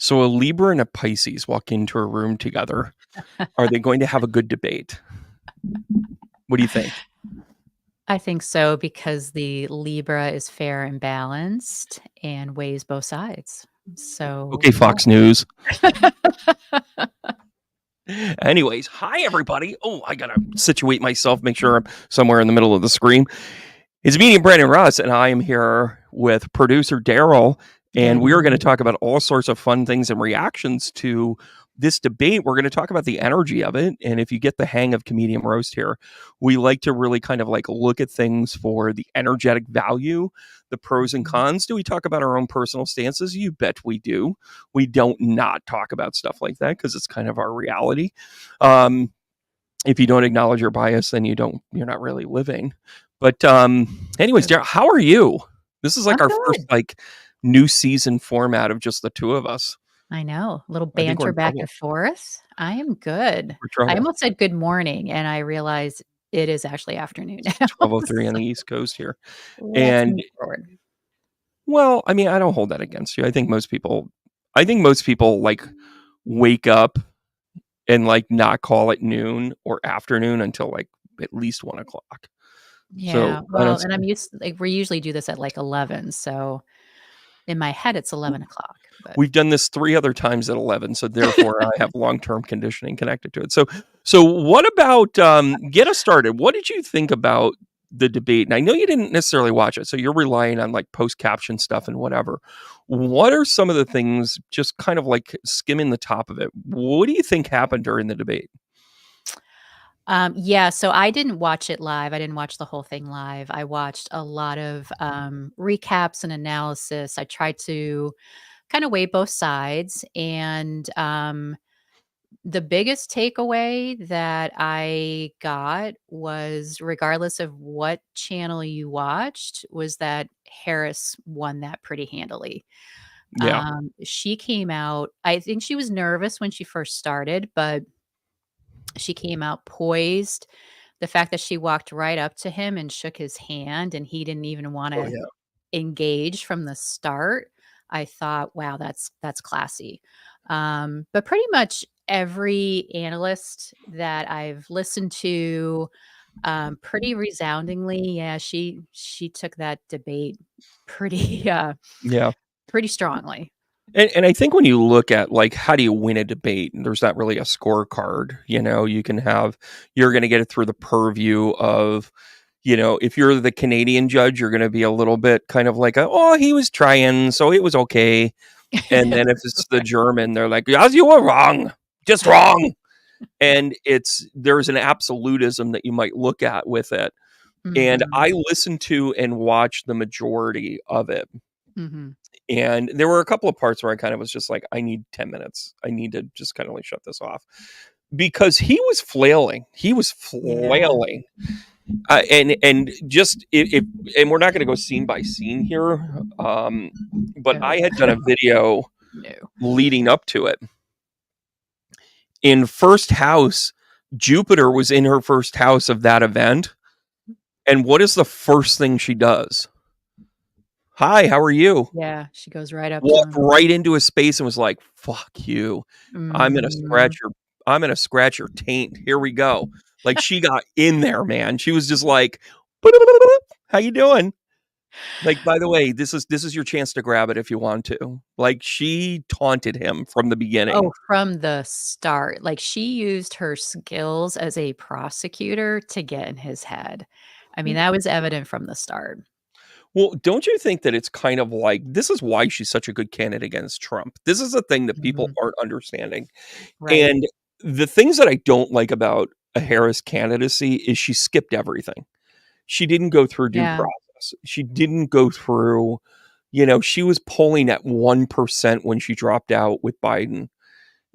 So a Libra and a Pisces walk into a room together. Are they going to have a good debate? What do you think? I think so because the Libra is fair and balanced and weighs both sides. So, Okay, yeah. Fox News. Anyways, hi everybody. Oh, I gotta situate myself, make sure I'm somewhere in the middle of the screen. It's me, Brandon Russ, and I am here with producer Daryl, and we are going to talk about all sorts of fun things and reactions to this debate. We're going to talk about the energy of it, and if you get the hang of Comedium Roast here, we like to really kind of like look at things for the energetic value, the pros and cons. Do we talk about our own personal stances? You bet we do. We don't not talk about stuff like that because it's kind of our reality. If you don't acknowledge your bias, then you're not really living. But anyways, Daryl, how are you? This is like I'm our first good. like new season format of just the two of us. I know. A little I think we're banter in back trouble. and forth. I am good. We're I trouble. almost said good morning, and I realized it is actually afternoon It's now. 12:03 on So the East Coast here. let's And move forward. well, I mean, I don't hold that against you. I think most people like wake up and like not call it noon or afternoon until like at least 1 o'clock. So Yeah. I Well, don't and I'm used like we usually do this at like 11. So in my head, it's 11 o'clock. But We've done this 3 other times at 11, so therefore I have long-term conditioning connected to it. So what about, get us started. What did you think about the debate? And I know you didn't necessarily watch it, so you're relying on, like, post-caption stuff and whatever. What are some of the things, just kind of, like, skimming the top of it, what do you think happened during the debate? yeah, so I didn't watch it live. I didn't watch the whole thing live. I watched a lot of recaps and analysis. I tried to kind of weigh both sides. And the biggest takeaway that I got was regardless of what channel you watched, was that Harris won that pretty handily. Yeah. She came out, I think she was nervous when she first started, but she came out poised. The fact that she walked right up to him and shook his hand and he didn't even Oh, wanna yeah. engage from the start, I thought, "Wow, that's classy." But pretty much every analyst that I've listened to, pretty resoundingly, yeah, she took that debate pretty, Yeah. pretty strongly. And I think when you look at like how do you win a debate, there's not really a scorecard. You can have you're going to get it through the purview of, if you're the Canadian judge, you're going to be a little bit kind of like, oh, he was trying, so it was okay. And then if it's the German, they're like, yes, you were wrong, just wrong. And there's an absolutism that you might look at with it. And Mhm, I listened to and watched the majority of it. mhm. And there were a couple of parts where I kind of was just like, I need 10 minutes. I need to just kind of like shut this off because he was flailing. He was Yeah, flailing. And just and we're not going to go scene by scene here. But no, I had done a video no. leading up to it. In first house, Jupiter was in her first house of that event. And what is the first thing she does? Hi, how are you? Yeah, she goes right up to Walked him. right into his space and was like, "Fuck you. I'm gonna scratch Mhm. your I'm gonna scratch your taint. Here we go." Like she got in there, man. She was just like, "How you doing?" Like, by the way, this is your chance to grab it if you want to. Like she taunted him from the beginning. Oh, from the start, like, she used her skills as a prosecutor to get in his head. I mean, that was evident from the start. Well, don't you think that it's kind of like this is why she's such a good candidate against Trump? This is the thing that people Mhm. aren't understanding. Right. And the things that I don't like about a Harris candidacy is she skipped everything. She didn't go through due Yeah. process. She didn't go through, she was polling at 1% when she dropped out with Biden,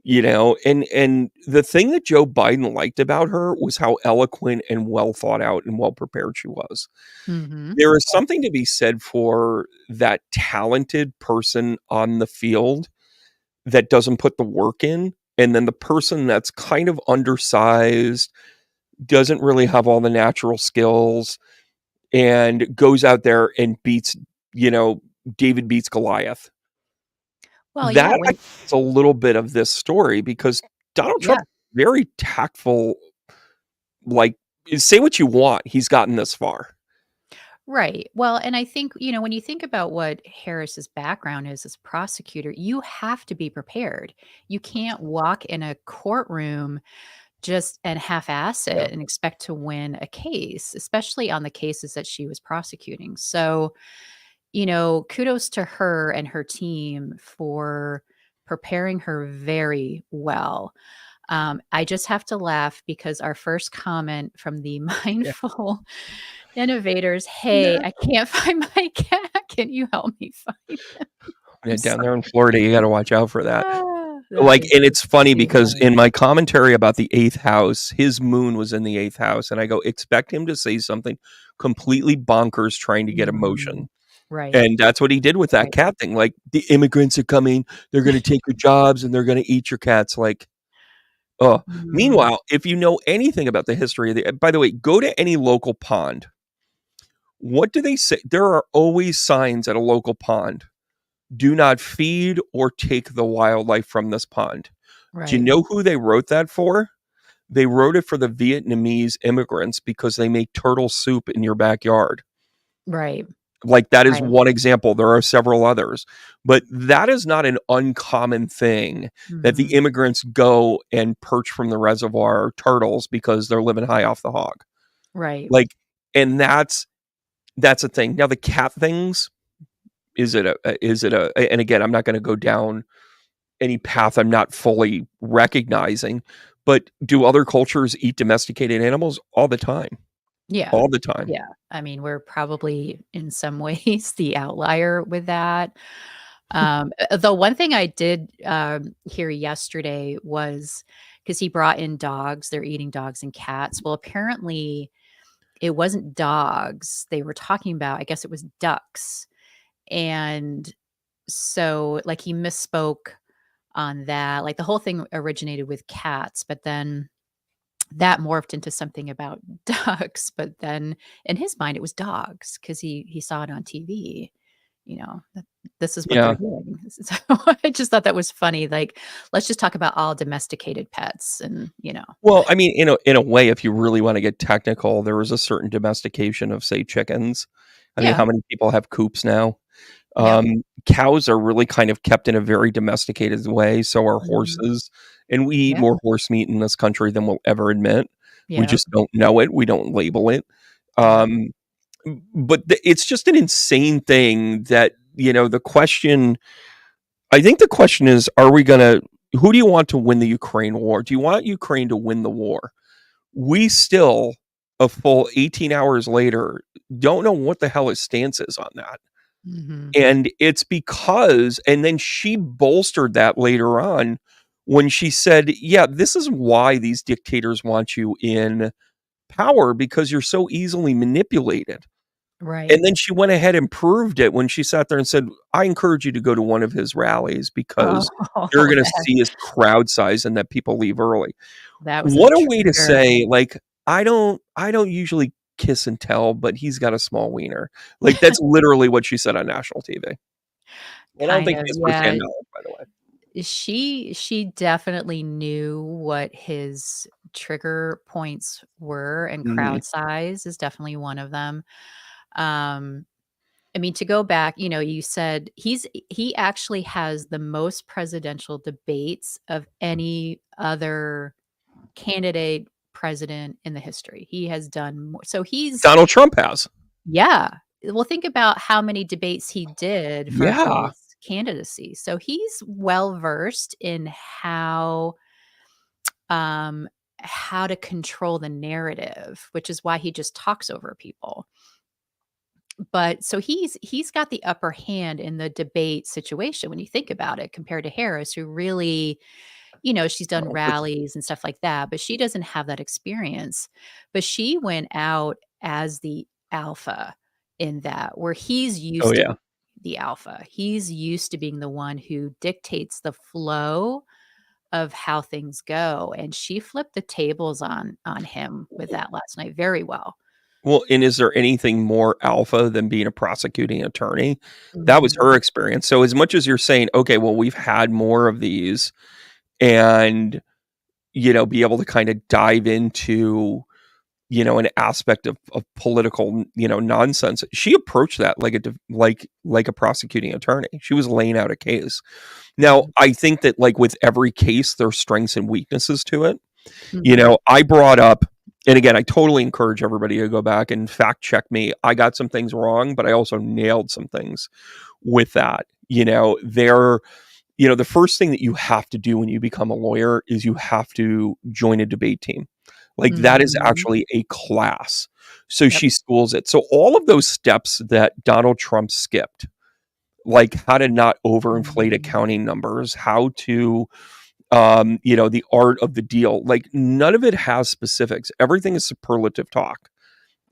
and the thing that Joe Biden liked about her was how eloquent and well thought out and well prepared she was. Mhm. There is something to be said for that talented person on the field that doesn't put the work in, and then the person that's kind of undersized, doesn't really have all the natural skills, and goes out there and beats, you know, David beats Goliath. Well, yeah, That I when think is a little bit of this story because Donald yeah, Trump very tactful, like, say what you want, he's gotten this far. right. Well, and I think, when you think about what Harris's background is as a prosecutor, you have to be prepared. You can't walk in a courtroom just and half-ass Yeah. it and expect to win a case, especially on the cases that she was prosecuting. So, kudos to her and her team for preparing her very well. I just have to laugh because our first comment from the Yeah. mindful innovators, "Hey, Yeah. I can't find my cat. Can you help me find him?" Yeah, I'm down sorry. there in Florida, you gotta watch out for that. That Like, is and it's just funny too because funny. in my commentary about the 8th house, his moon was in the 8th house, and I go, "Expect him to say something completely bonkers trying to get Mhm. emotion." Right, And that's what he did with that right. cat thing, like, "The immigrants are coming, they're gonna take your jobs, and they're gonna eat your cats," like, oh. Mm, Meanwhile, if you know anything about the history of the by the way, go to any local pond. What do they say? There are always signs at a local pond. Do not feed or take the wildlife from this pond. Do you right, know who they wrote that for? They wrote it for the Vietnamese immigrants because they make turtle soup in your backyard. right, Like, that is right. one example. There are several others, but that is not an uncommon thing that the Mhm. immigrants go and perch from the reservoir turtles because they're living high off the hog. Right. Like, and that's a thing. Now the cat things, is it a and again, I'm not gonna go down any path I'm not fully recognizing, but do other cultures eat domesticated animals? All the time. Yeah. All the time. Yeah. I mean, we're probably in some ways the outlier with that. The one thing I did, hear yesterday was because he brought in dogs, they're eating dogs and cats. Well, apparently it wasn't dogs they were talking about, I guess it was ducks. And so, like, he misspoke on that. Like, the whole thing originated with cats, but then that morphed into something about ducks, but then in his mind, it was dogs because he saw it on TV, that this is what they're Yeah. doing. So I just thought that was funny, like, let's just talk about all domesticated pets and, Well, I mean, in a way, if you really wanna get technical, there was a certain domestication of, say, chickens. I mean, Yeah, how many people have coops now? yep, Cows are really kind of kept in a very domesticated way, so are mhm, horses, and we eat yeah, more horse meat in this country than we'll ever admit. We yep, just don't know it, we don't label it. yep, Um, but it's just an insane thing that, the question I think the question is, are we gonna who do you want to win the Ukraine war? Do you want Ukraine to win the war? We still, a full 18 hours later, don't know what the hell his stance is on that. mhm, And it's because and then she bolstered that later on when she said, "Yeah, this is why these dictators want you in power because you're so easily manipulated." right. And then she went ahead and proved it when she sat there and said, "I encourage you to go to one of his rallies Oh, because you're gonna that see his crowd size and that people leave early." that was a What a way to trigger. say, like, I don't usually kiss and tell, but he's got a small wiener. Like, that's literally what she said on national TV. And I don't Kind think of, she has yeah. firsthand knowledge, by the way. She definitely knew what his trigger points were, and Mhm. crowd size is definitely one of them. Um, I mean, to go back, you said he actually has the most presidential debates of any other candidate president in the history. He has done more. So he's Donald Trump has. yeah. Well, think about how many debates he did for Yeah. his candidacy. So he's well versed in um how to control the narrative, which is why he just talks over people. But so he's got the upper hand in the debate situation when you think about it compared to Harris, who really, she's done Oh, but rallies and stuff like that, but she doesn't have that experience. But she went out as the alpha in that, where he's oh, used to yeah. be the alpha. He's used to being the one who dictates the flow of how things go. And she flipped the tables on him with that last night very well. Well, and is there anything more alpha than being a prosecuting attorney? That was her Mhm. experience. So as much as you're saying, okay, well, we've had more of these and, be able to kind of dive into, an aspect of political, nonsense. She approached that like a prosecuting attorney. She was laying out a case. Now, Mhm. I think that like with every case, there's strengths and weaknesses to it. Mhm. I brought up, and again, I totally encourage everybody to go back and fact check me. I got some things wrong, but I also nailed some things with that. The first thing that you have to do when you become a lawyer is you have to join a debate team. Like that is Mhm. actually a class. So Yep. she schools it. So all of those steps that Donald Trump skipped, like how to not overinflate Mhm. accounting numbers, how to the art of the deal. Like none of it has specifics. Everything is superlative talk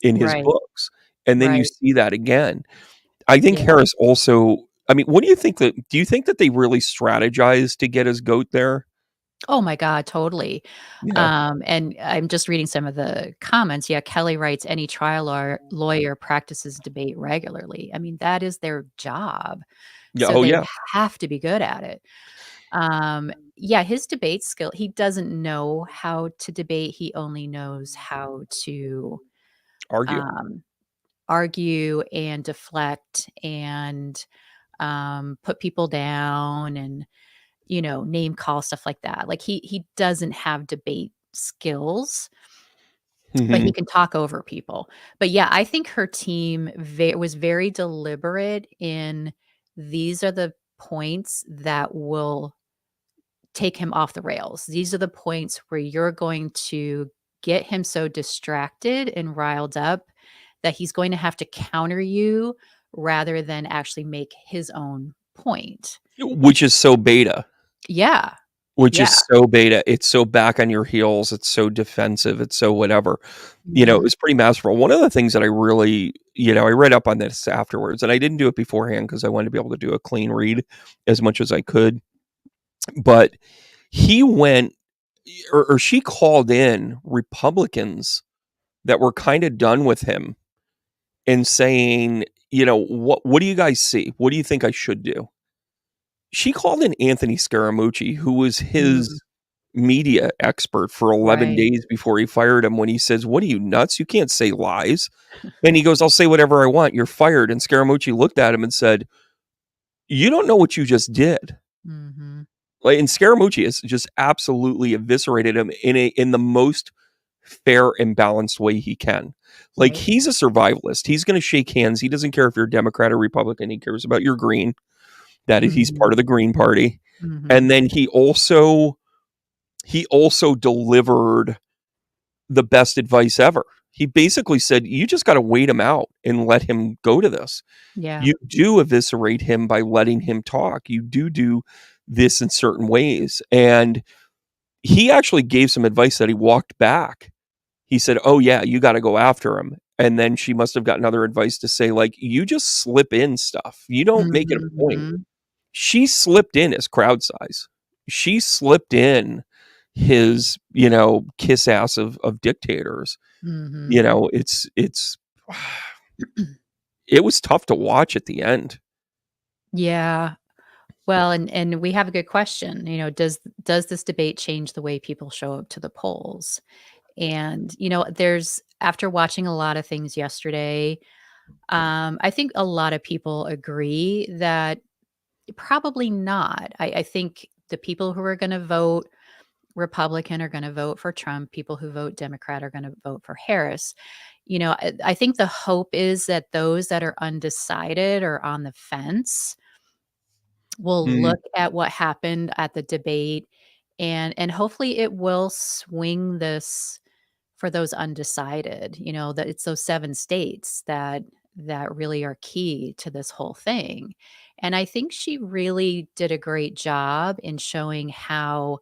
in his Right. books. And then you Right. see that again. I think Yeah. Harris also, I mean, what do you think that they really strategized to get his goat there? Oh my god, totally. Yeah. And I'm just reading some of the comments. Yeah, Kelly writes, "Any trial lawyer practices debate regularly." I mean, that is their job, Yeah. so Oh, they yeah. have to be good at it. Yeah, his debate skill, he doesn't know how to debate, he only knows how to, Argue. um, argue and deflect and, put people down and, name call, stuff like that. Like, he doesn't have debate skills, but he Hmm. can talk over people. But, yeah, I think her team was very deliberate in these are the points that will take him off the rails. These are the points where you're going to get him so distracted and riled up that he's going to have to counter you rather than actually make his own point. Which is so beta. Yeah. Which Yeah. is so beta. It's so back on your heels. It's so defensive. It's so whatever. It Mhm. was pretty masterful. One of the things that I really, I read up on this afterwards, and I didn't do it beforehand because I wanted to be able to do a clean read as much as I could. But he went, or she called in Republicans that were kind of done with him and saying, what do you guys see? What do you think I should do? She called in Anthony Scaramucci, who was Mm. his media expert for 11 Right. days before he fired him when he says, "What are you nuts? You can't say lies." And he goes, "I'll say whatever I want. You're fired." And Scaramucci looked at him and said, "You don't know what you just did." Mhm. Like, and Scaramucci has just absolutely eviscerated him in the most fair and balanced way he can. Like Right. he's a survivalist. He's going to shake hands. He doesn't care if you're a Democrat or Republican. He cares about your green. That is, he's part Mhm. of the Green Party. And Mhm. then he also delivered the best advice ever. He basically said, "You just got to wait him out and let him go to this. Yeah. You do eviscerate him by letting him talk. You do this in certain ways." And he actually gave some advice that he walked back. He said, "Oh yeah, you got to go after him." And then she must have gotten other advice to say, like, "You just slip in stuff. You don't make it a point." Mhm. She slipped in his crowd size. She slipped in his, kiss ass of dictators. Mhm. It's it was tough to watch at the end. Yeah. Well, and we have a good question, does this debate change the way people show up to the polls? And, there's after watching a lot of things yesterday, I think a lot of people agree that probably not. I think the people who are going to vote Republican are going to vote for Trump. People who vote Democrat are going to vote for Harris. I think the hope is that those that are undecided or on the fence will Mhm. look at what happened at the debate and hopefully it will swing this for those undecided, that it's those 7 states that really are key to this whole thing. And I think she really did a great job in showing how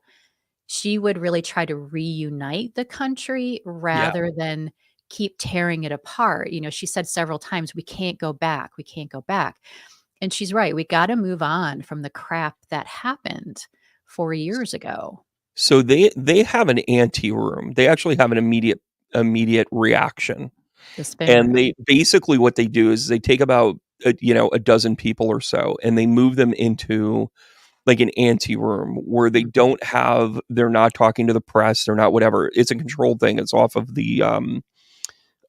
she would really try to reunite the country Yeah. rather than keep tearing it apart. She said several times, "We can't go back. We can't go back." And she's right. We gotta move on from the crap that happened 4 years ago. So they have an ante room. They actually have an immediate reaction. The spin And room. they basically what they do is they take about a dozen people or so, and they move them into like an ante room where they're not talking to the press, they're not whatever. It's a controlled thing. It's off of the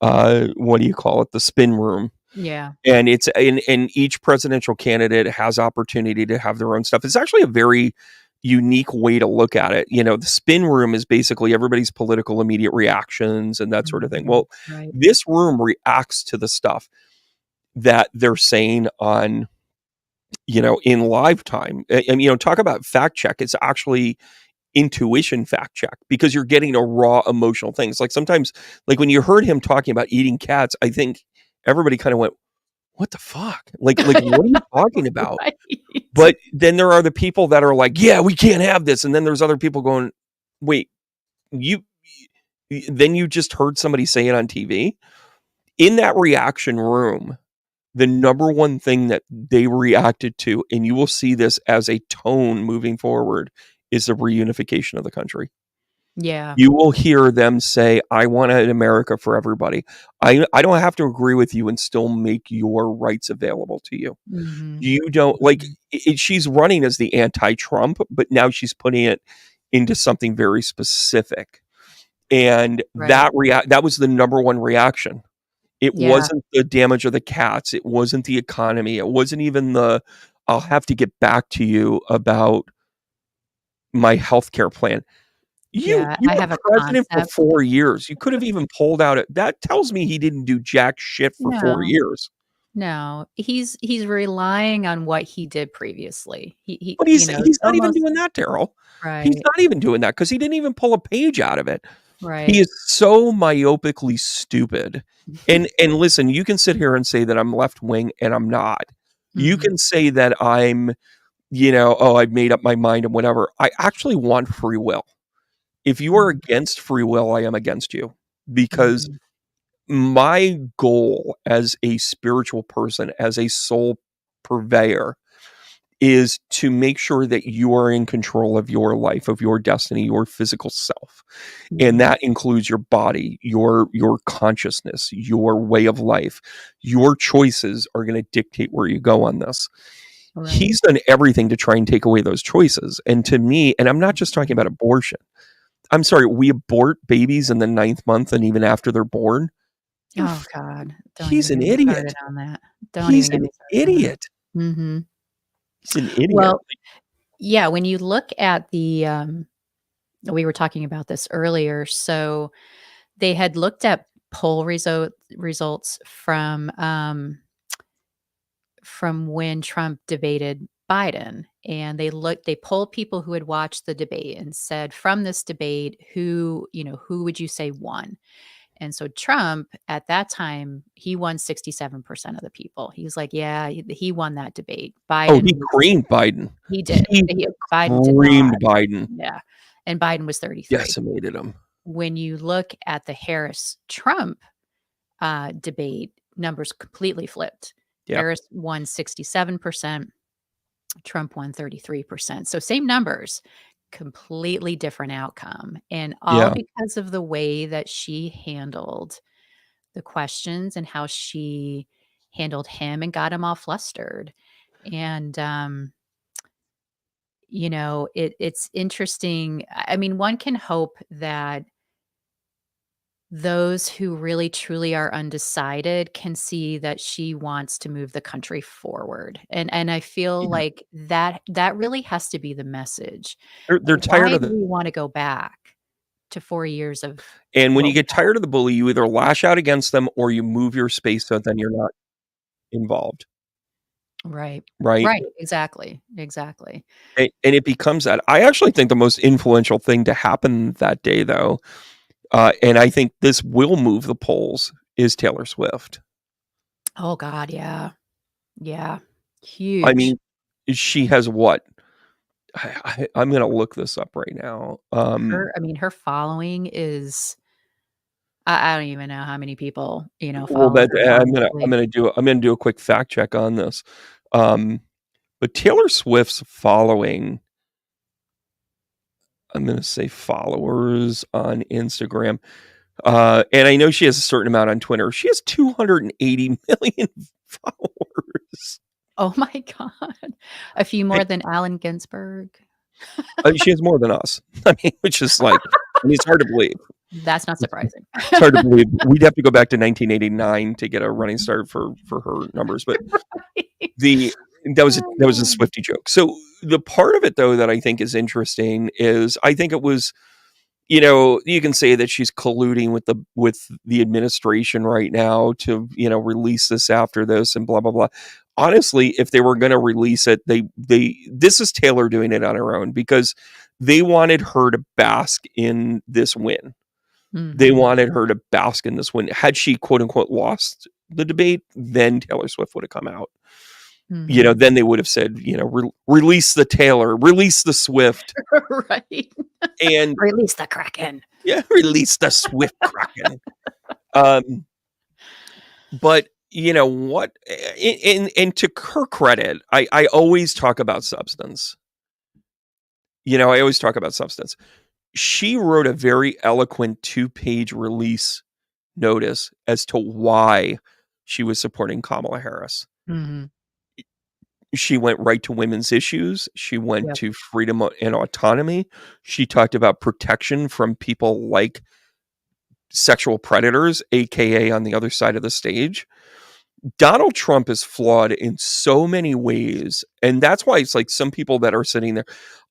what do you call it? The spin room. Yeah. And and each presidential candidate has opportunity to have their own stuff. It's actually a very unique way to look at it. The spin room is basically everybody's political immediate reactions and that sort of thing. Mhm. Well, Right. this room reacts to the stuff that they're saying on, in live time. And, talk about fact check. It's actually intuition fact check because you're getting a raw emotional things. Like sometimes, like when you heard him talking about eating cats, I think everybody kind of went, what the fuck? Like what are you talking about? Right. But then there are the people that are like, yeah, we can't have this. And then there's other people going, wait, you then you just heard somebody say it on TV. In that reaction room, the number one thing that they reacted to, and you will see this as a tone moving forward, is the reunification of the country. Yeah. You will hear them say, I want an America for everybody. I don't have to agree with you and still make your rights available to you. Mhm. You don't like she's running as the anti-Trump, but now she's putting it into something very specific. And Right. that was the number one reaction. It Yeah. wasn't the damage of the cats. It wasn't the economy. It wasn't even I'll have to get back to you about my healthcare plan. You Yeah. you I were have a president for concept. 4 years. You could have even pulled out that tells me he didn't do jack shit for 4 No. years. No. He's relying on what he did previously. But It's he's not even almost doing that, Daryl. He's right. not even doing that because he didn't even pull a page out of it. He Right. is so myopically stupid. And listen, you can sit here and say that I'm left wing and I'm not. You Mhm. can say that I'm, oh, I've made up my mind and whatever. I actually want free will. If you are Mhm. against free will, I am against you because Mhm. my goal as a spiritual person, as a soul purveyor, is to make sure that you are in control of your life, of your destiny, your physical self. And Mhm. that includes your body, your consciousness, your way of life. Your choices are going to dictate where you go on this. Right. He's done everything to try and take away those choices. And to me, and I'm not just talking about abortion. I'm sorry, we abort babies in the 9th month and even after they're born. Oh god, don't He's even an get me started idiot. on that. Don't He's even get an me started on that. idiot. Mhm. He's an idiot. Well, yeah, when you look at we were talking about this earlier, so they had looked at poll results from when Trump debated Biden, and they polled people who had watched the debate and said, "From this debate, who would you say won?" And so Trump, at that time, he won 67% of the people. He was like, "Yeah, he won that debate." Oh, he Biden was creamed Biden. he did. He Biden did not. creamed Biden. Yeah, and Biden was 33. Decimated him. When you look at the Harris-Trump, debate, numbers completely flipped. Yep. Harris won 67%, Trump won 33%. So same numbers, completely different outcome, and all Yeah. because of the way that she handled the questions and how she handled him and got him all flustered. And, it's interesting. I mean, one can hope that those who really truly are undecided can see that she wants to move the country forward, and I feel Yeah. like that really has to be the message. They're tired Why of do the we wanna go back to 4 years of and when what you we get tired of the bully, you either lash out against them or you move your space so then you're not involved, Right. right? Right, exactly, exactly. And it becomes that. I actually think the most influential thing to happen that day, though, and I think this will move the polls, is Taylor Swift. Oh god, yeah. Yeah. I Huge. mean, she has what? I'm gonna look this up right now. Her following is I don't even know how many people, Well, follow her, I'm honestly. gonna do a quick fact check on this. Um, but Taylor Swift's following, I'm gonna say followers on Instagram. And I know she has a certain amount on Twitter. She has 280 million followers. Oh my god. A few more than Allen Ginsberg. She has more than us. I mean, which is like, I mean, it's hard to believe. That's not surprising. It's hard to believe. We'd have to go back to 1989 to get a running start for her numbers, but that was a Swiftie joke. So the part of it though that I think is interesting is I think it was, you know, you can say that she's colluding with the administration right now to, you know, release this after this and blah blah blah. Honestly, if they were going to release it, this is Taylor doing it on her own because they wanted her to bask in this win. They wanted her to bask in this win. Had she quote unquote lost the debate, then Taylor Swift would have come out. You know, then they would have said, you know, release the Taylor, release the Swift, right? And release the Kraken. Yeah, release the Swift Kraken. But you know what? And to her credit, I always talk about substance. You know, I always talk about substance. She wrote a very eloquent 2-page release notice as to why she was supporting Kamala Harris. She went right to women's issues. She went to freedom and autonomy. She talked about protection from people like sexual predators, aka on the other side of the stage. Donald Trump is flawed in so many ways, and that's why it's like some people that are sitting there,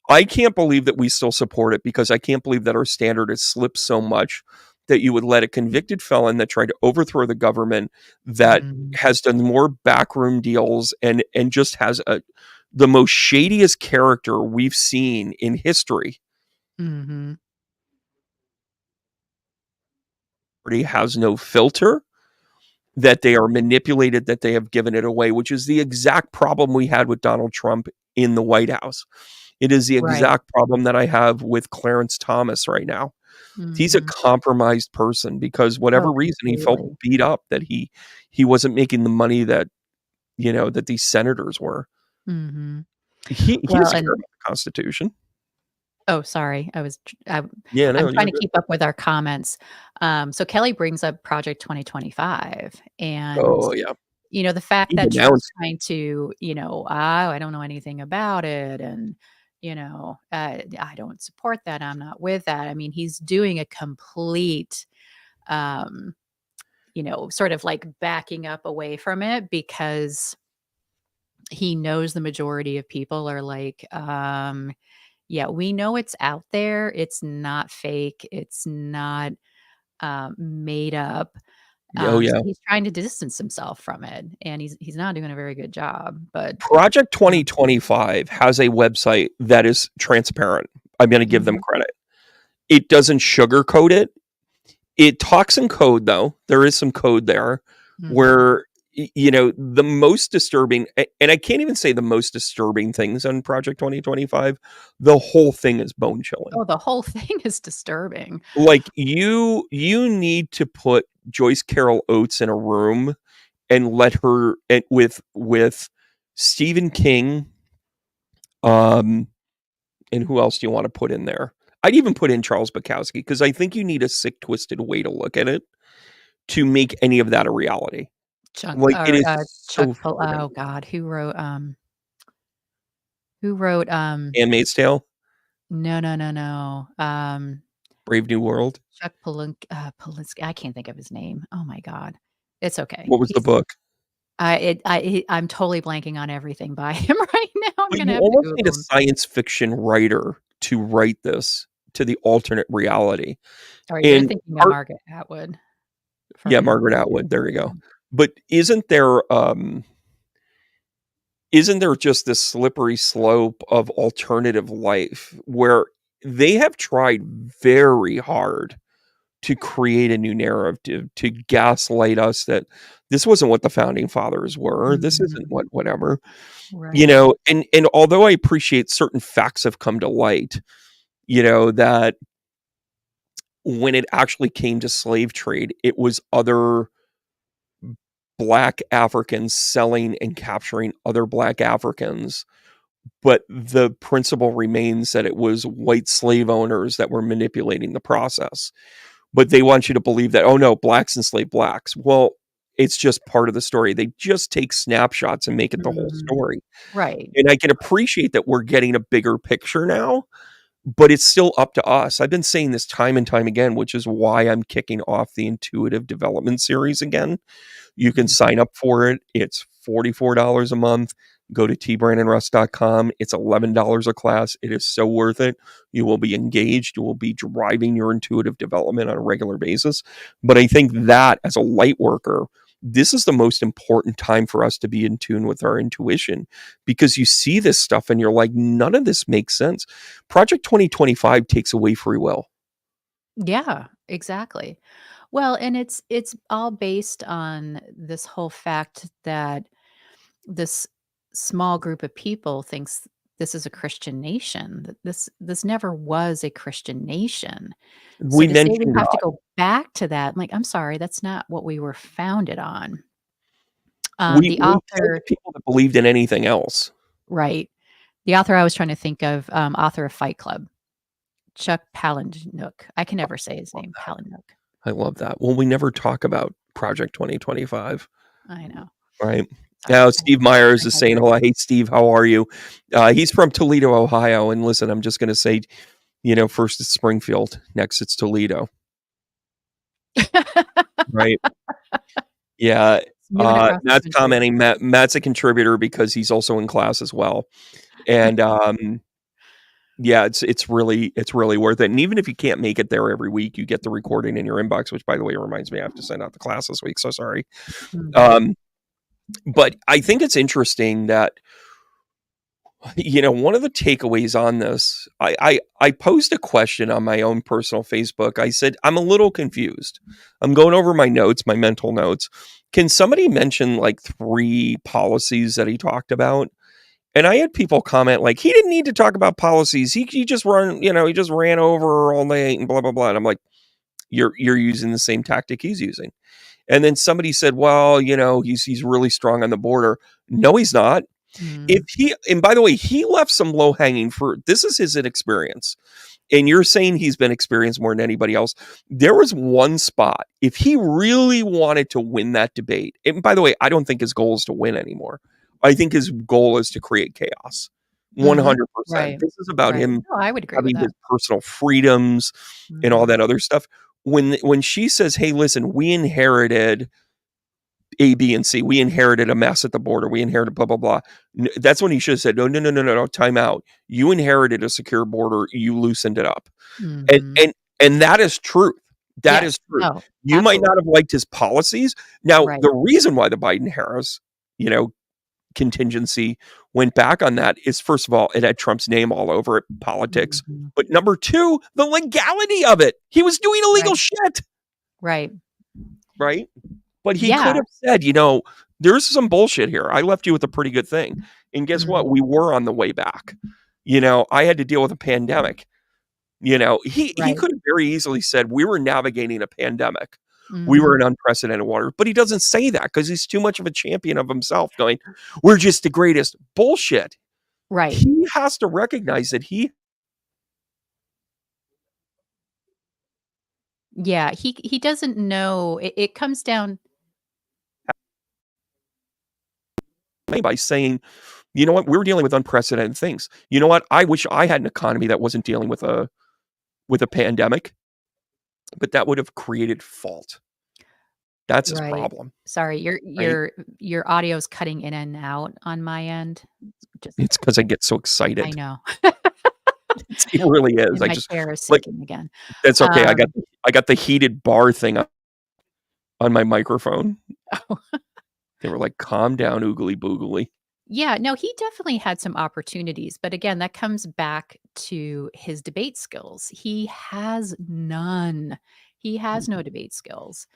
I can't believe that we still support it because I can't believe that our standard has slipped so much that you would let a convicted felon that tried to overthrow the government, that has done more backroom deals and just has the most shadiest character we've seen in history. He has no filter, that they are manipulated, that they have given it away, which is the exact problem we had with Donald Trump in the White House. It is the exact problem that I have with Clarence Thomas right now. He's a compromised person because whatever reason he felt beat up that he wasn't making the money that, you know, that these senators were. He doesn't care about the Constitution. Oh, sorry. I'm Yeah, no, trying to keep up with our comments. So Kelly brings up Project 2025, and you know, the fact that she's trying to, you know, I don't know anything about it, and you know, I don't support that. I'm not with that. I mean, he's doing a complete, you know, sort of like backing up away from it because he knows the majority of people are like, yeah, we know it's out there. It's not fake. It's not made up. So he's trying to distance himself from it, and he's not doing a very good job. But Project 2025 has a website that is transparent. I'm going to give them credit. It doesn't sugarcoat it. It talks in code, though. There is some code there where, you know, the most disturbing, and I can't even say the most disturbing things on Project 2025. The whole thing is bone chilling. Oh, the whole thing is disturbing. Like you need to put Joyce Carol Oates in a room and let her with Stephen King, and who else do you want to put in there? I'd even put in Charles Bukowski because I think you need a sick, twisted way to look at it to make any of that a reality. Chuck, Like it is Chuck. Oh God, who wrote? Handmaid's Tale? No. Brave New World? Chuck Palahniuk. I can't think of his name. Oh my God, it's okay. What was the book? I'm totally blanking on everything by him right now. I'm gonna You almost need a science fiction writer to write this to the alternate reality. Or you're thinking of Margaret Atwood. Yeah, Margaret Atwood. There you go. But isn't there just this slippery slope of alternative life where they have tried very hard to create a new narrative, to gaslight us that this wasn't what the founding fathers were. This isn't whatever, you know, and although I appreciate certain facts have come to light, you know, that when it actually came to slave trade, it was other Black Africans selling and capturing other Black Africans. But the principle remains that it was white slave owners that were manipulating the process. but they want you to believe that, oh no, blacks enslaved blacks. Well, it's just part of the story. They just take snapshots and make it the whole Mhm. story. Right. And I can appreciate that we're getting a bigger picture now, but it's still up to us. I've been saying this time and time again, which is why I'm kicking off the intuitive development series again. You can Mhm. sign up for it. It's $44 a month. Go to tbrandonruss.com. It's $11 a class. It is so worth it. You will be engaged. You will be driving your intuitive development on a regular basis. But I think that as a light worker, this is the most important time for us to be in tune with our intuition, because you see this stuff and you're like, none of this makes sense. Project 2025 takes away free will. Yeah, exactly. Well, and it's all based on this whole fact that this small group of people thinks this is a Christian nation. That this never was a Christian nation. So We to say we mentioned have to go back to that, I'm like, I'm sorry, that's not what we were founded on. The we said to author, people that believed in anything else. right? The author I was trying to think of, author of Fight Club, Chuck Palahniuk. I can never say his name, Palahniuk. I love that. Well, we never talk about Project 2025, I know. right? Sorry, Now, Steve Myers I is saying, digress. hello. Hey, Steve, how are you? He's from Toledo, Ohio. And listen, I'm just going to say, first it's Springfield, next it's Toledo, right? Yeah. Moving across the Matt's country. commenting. Matt's a contributor because he's also in class as well. And yeah, it's really worth it. And even if you can't make it there every week, you get the recording in your inbox, which by the way reminds me I have to send out the class this week. So sorry. Mhm. Um, but I think it's interesting that one of the takeaways on this, I posed a question on my own personal Facebook. I said, I'm a little confused. I'm going over my notes, my mental notes. Can somebody mention like 3 policies that he talked about? And I had people comment like, he didn't need to talk about policies. He just he just ran over all night and blah blah blah. And I'm like, you're using the same tactic he's using. And then somebody said, well, he's really strong on the border. No, he's not. If Mm. he, and by the way, he left some low hanging fruit. This is his inexperience. And you're saying he's been experienced more than anybody else. There was one spot. If he really wanted to win that debate, and by the way, I don't think his goal is to win anymore. I think his goal is to create chaos. Mhm. 100%. Right. This is about Right. him No, I would agree with having that. his personal freedoms and all Mhm. that other stuff. When she says, "Hey, listen, we inherited A, B, and C. We inherited a mess at the border. We inherited blah blah blah." That's when he should have said, "No, no, no, no, no, no. Time out. You inherited a secure border. You loosened it up." And Mhm. and and that is truth. That Yes. is truth. No, You might absolutely. not have liked his policies. Now, Right. the reason why the Biden Harris, you know, contingency went back on that is, first of all, it had Trump's name all over it, politics. Mhm. But number two, the legality of it. He was doing illegal Right. shit, Right. right? But he could Yeah. have said, there's some bullshit here. I left you with a pretty good thing. And guess what? Mhm. We were on the way back. I had to deal with a pandemic. He Right. could have very easily said we were navigating a pandemic. We were Mhm. in unprecedented waters, but he doesn't say that because he's too much of a champion of himself, going, "We're just the greatest." Bullshit. Right. He has to recognize that he Yeah, he doesn't know it comes down. by saying, "You know what? We're dealing with unprecedented things. You know what? I wish I had an economy that wasn't dealing with a pandemic, but that would have created fault." That's his Right. problem, Sorry, right? your audio's cutting in and out on my end. Just It's because I get so I excited. know. It really is. And I my just chair is like sinking again. that's okay. Um, I got the heated bar thing on my microphone. They were like, "Calm down, oogly boogly." yeah, no, he definitely had some opportunities, but again, that comes back to his debate skills. He has none. He has no debate skills.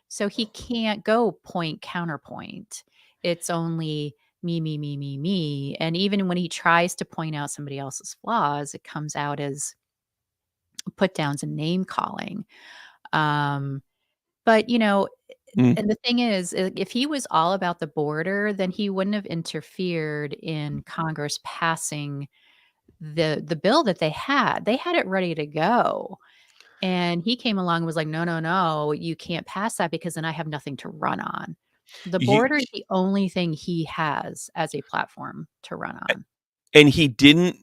So he can't go point counterpoint. It's only me, me, me, me, me. And even when he tries to point out somebody else's flaws, it comes out as put downs and name calling. Um, but Mm, and the thing is, if he was all about the border, then he wouldn't have interfered in Congress passing the bill that they had. They had it ready to go. And he came along and was like, no, no, no, you can't pass that because then I have nothing to run on. The He, border is the only thing he has as a platform to run on. and he didn't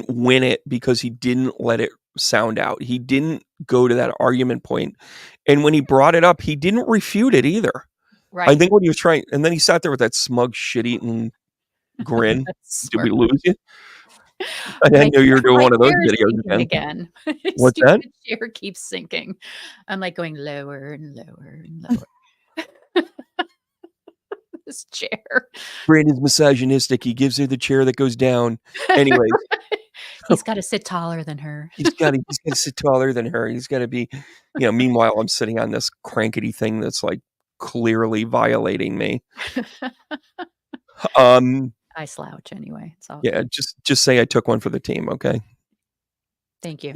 win it because he didn't let it sound out. He didn't go to that argument point. And when he brought it up, he didn't refute it either. I Right. think what he was trying, and then he sat there with that smug, shit-eating grin. Did we Smirk. lose you? I Like, knew you were doing my one of those chair is videos sinking again. again. My What's that? stupid chair keeps sinking. I'm like going lower and lower and lower. This chair. Brandon's misogynistic. He gives her the chair that goes down. Anyways, He's got to sit taller than her. he's got to sit taller than her. He's got to be, meanwhile, I'm sitting on this crankety thing that's like clearly violating me. I slouch anyway. It's all Yeah, good. just say I took one for the team, okay? Thank you.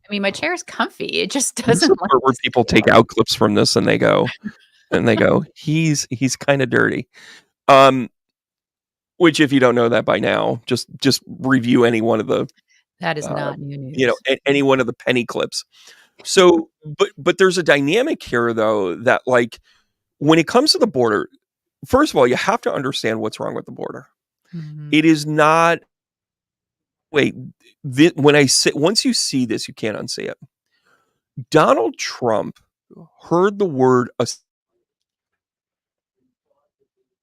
I mean, my chair is comfy. It just This is doesn't the like part where to people sit take up. out clips from this and they go, he's kind of dirty. Which if you don't know that by now, just review any one of the That is not new news. any one of the penny clips. So, but there's a dynamic here though that like when it comes to the border, first of all, you have to understand what's wrong with the border. Mhm. It is not. Wait, once you see this, you can't unsee it. Donald Trump heard the word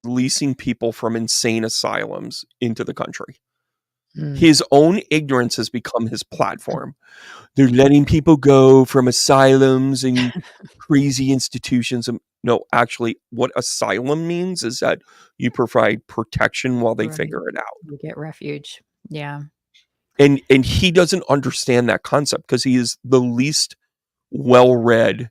releasing people from insane asylums into the country. Mm. His own ignorance has become his platform. They're letting people go from asylums and crazy institutions. No, actually, what asylum means is that you provide protection while they Right. figure it out. You get refuge. Yeah. And he doesn't understand that concept because he is the least well-read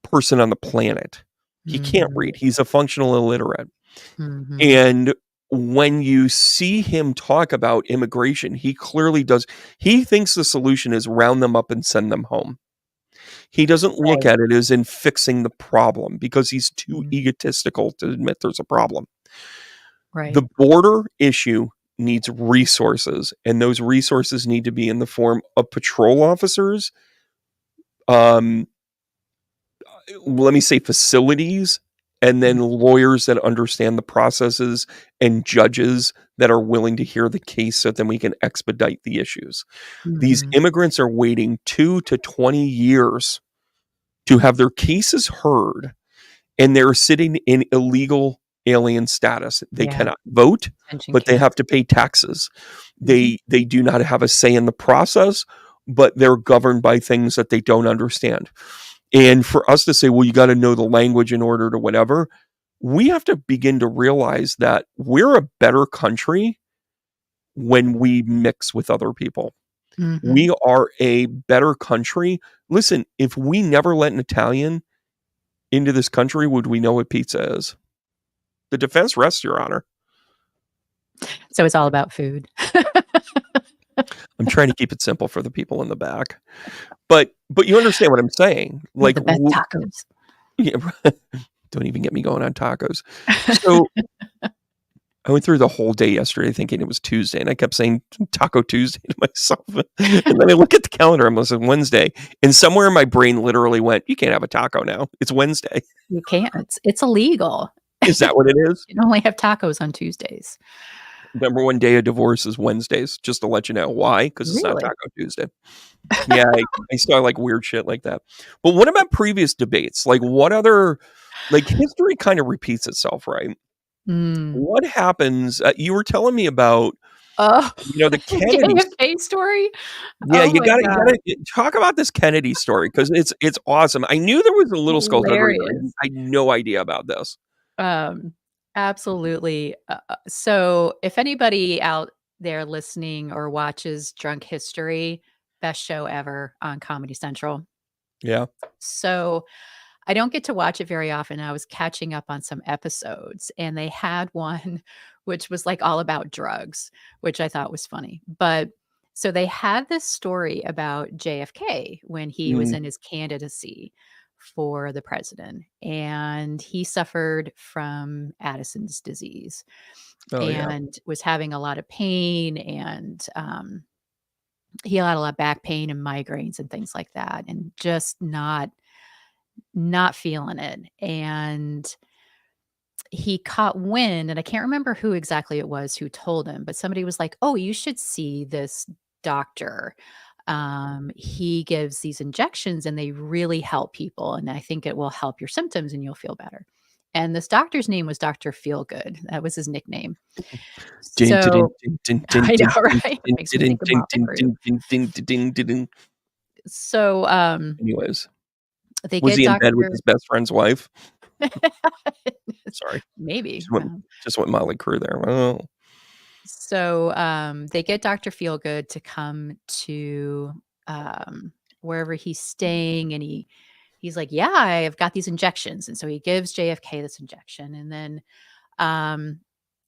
person on the planet. He can't Mhm. read. He's a functional illiterate. Mhm. And when you see him talk about immigration, he clearly does. He thinks the solution is round them up and send them home. He doesn't look Right. at it as in fixing the problem because he's too Mhm. egotistical to admit there's a problem. Right. The border issue needs resources, and those resources need to be in the form of patrol officers, let me say facilities, and then lawyers that understand the processes and judges that are willing to hear the case so then we can expedite the issues. These Mhm. immigrants are waiting 2 to 20 years to have their cases heard, and they're sitting in illegal alien status. They Yeah. cannot vote, Detention but they camp. have to pay taxes. Mhm. They do not have a say in the process, but they're governed by things that they don't understand. And for us to say, well, you got to know the language in order to whatever, we have to begin to realize that we're a better country when we mix with other people. Mhm. We are a better country. Listen, if we never let an Italian into this country, would we know what pizza is? The defense rests, Your Honor. So it's all about food. I'm trying to keep it simple for the people in the back, but you understand what I'm saying? We have Like, the best tacos. yeah, don't even get me going on tacos. So I went through the whole day yesterday thinking it was Tuesday, and I kept saying Taco Tuesday to myself. And then I look at the calendar, I'm listening Wednesday, and somewhere in my brain literally went, "You can't have a taco now. It's Wednesday." You can't. It's illegal. Is that what it is? You can only have tacos on Tuesdays. Number one day of divorce is Wednesdays, just to let you know why, because it's not Really? Taco Tuesday. Yeah, I saw like weird shit like that. But what about previous debates? Like, what other, like, history kind of repeats itself, right? Mm. What happens? You were telling me about, Oh, the Kennedys. JFK story? Yeah, Oh you my got to god. talk about this Kennedy story because it's awesome. I knew there was a little skullduggery, but Hilarious. I had no idea about this. Um, absolutely. So if anybody out there listening or watches Drunk History, best show ever on Comedy Central. Yeah. So I don't get to watch it very often. I was catching up on some episodes and they had one which was like all about drugs, which I thought was funny. But so they had this story about JFK when he was Mm. in his candidacy for the president and he suffered from Addison's disease Oh yeah. and was having a lot of pain and he had a lot of back pain and migraines and things like that, and just not feeling it. And he caught wind, and I can't remember who exactly it was who told him, but somebody was like, "Oh, you should see this doctor. He gives these injections and they really help people, and I think it will help your symptoms and you'll feel better." And this doctor's name was Dr. Feelgood. That was his nickname. So I know, right? Makes me think of Motley Crue. So, Anyways, they was get he in bed with Doctor his best friend's wife? Sorry, maybe, just went Motley Crue there. Oh, so, they get Dr. Feelgood to come to, wherever he's staying, and he's like, "Yeah, I've got these injections," and so he gives JFK this injection, and then, um,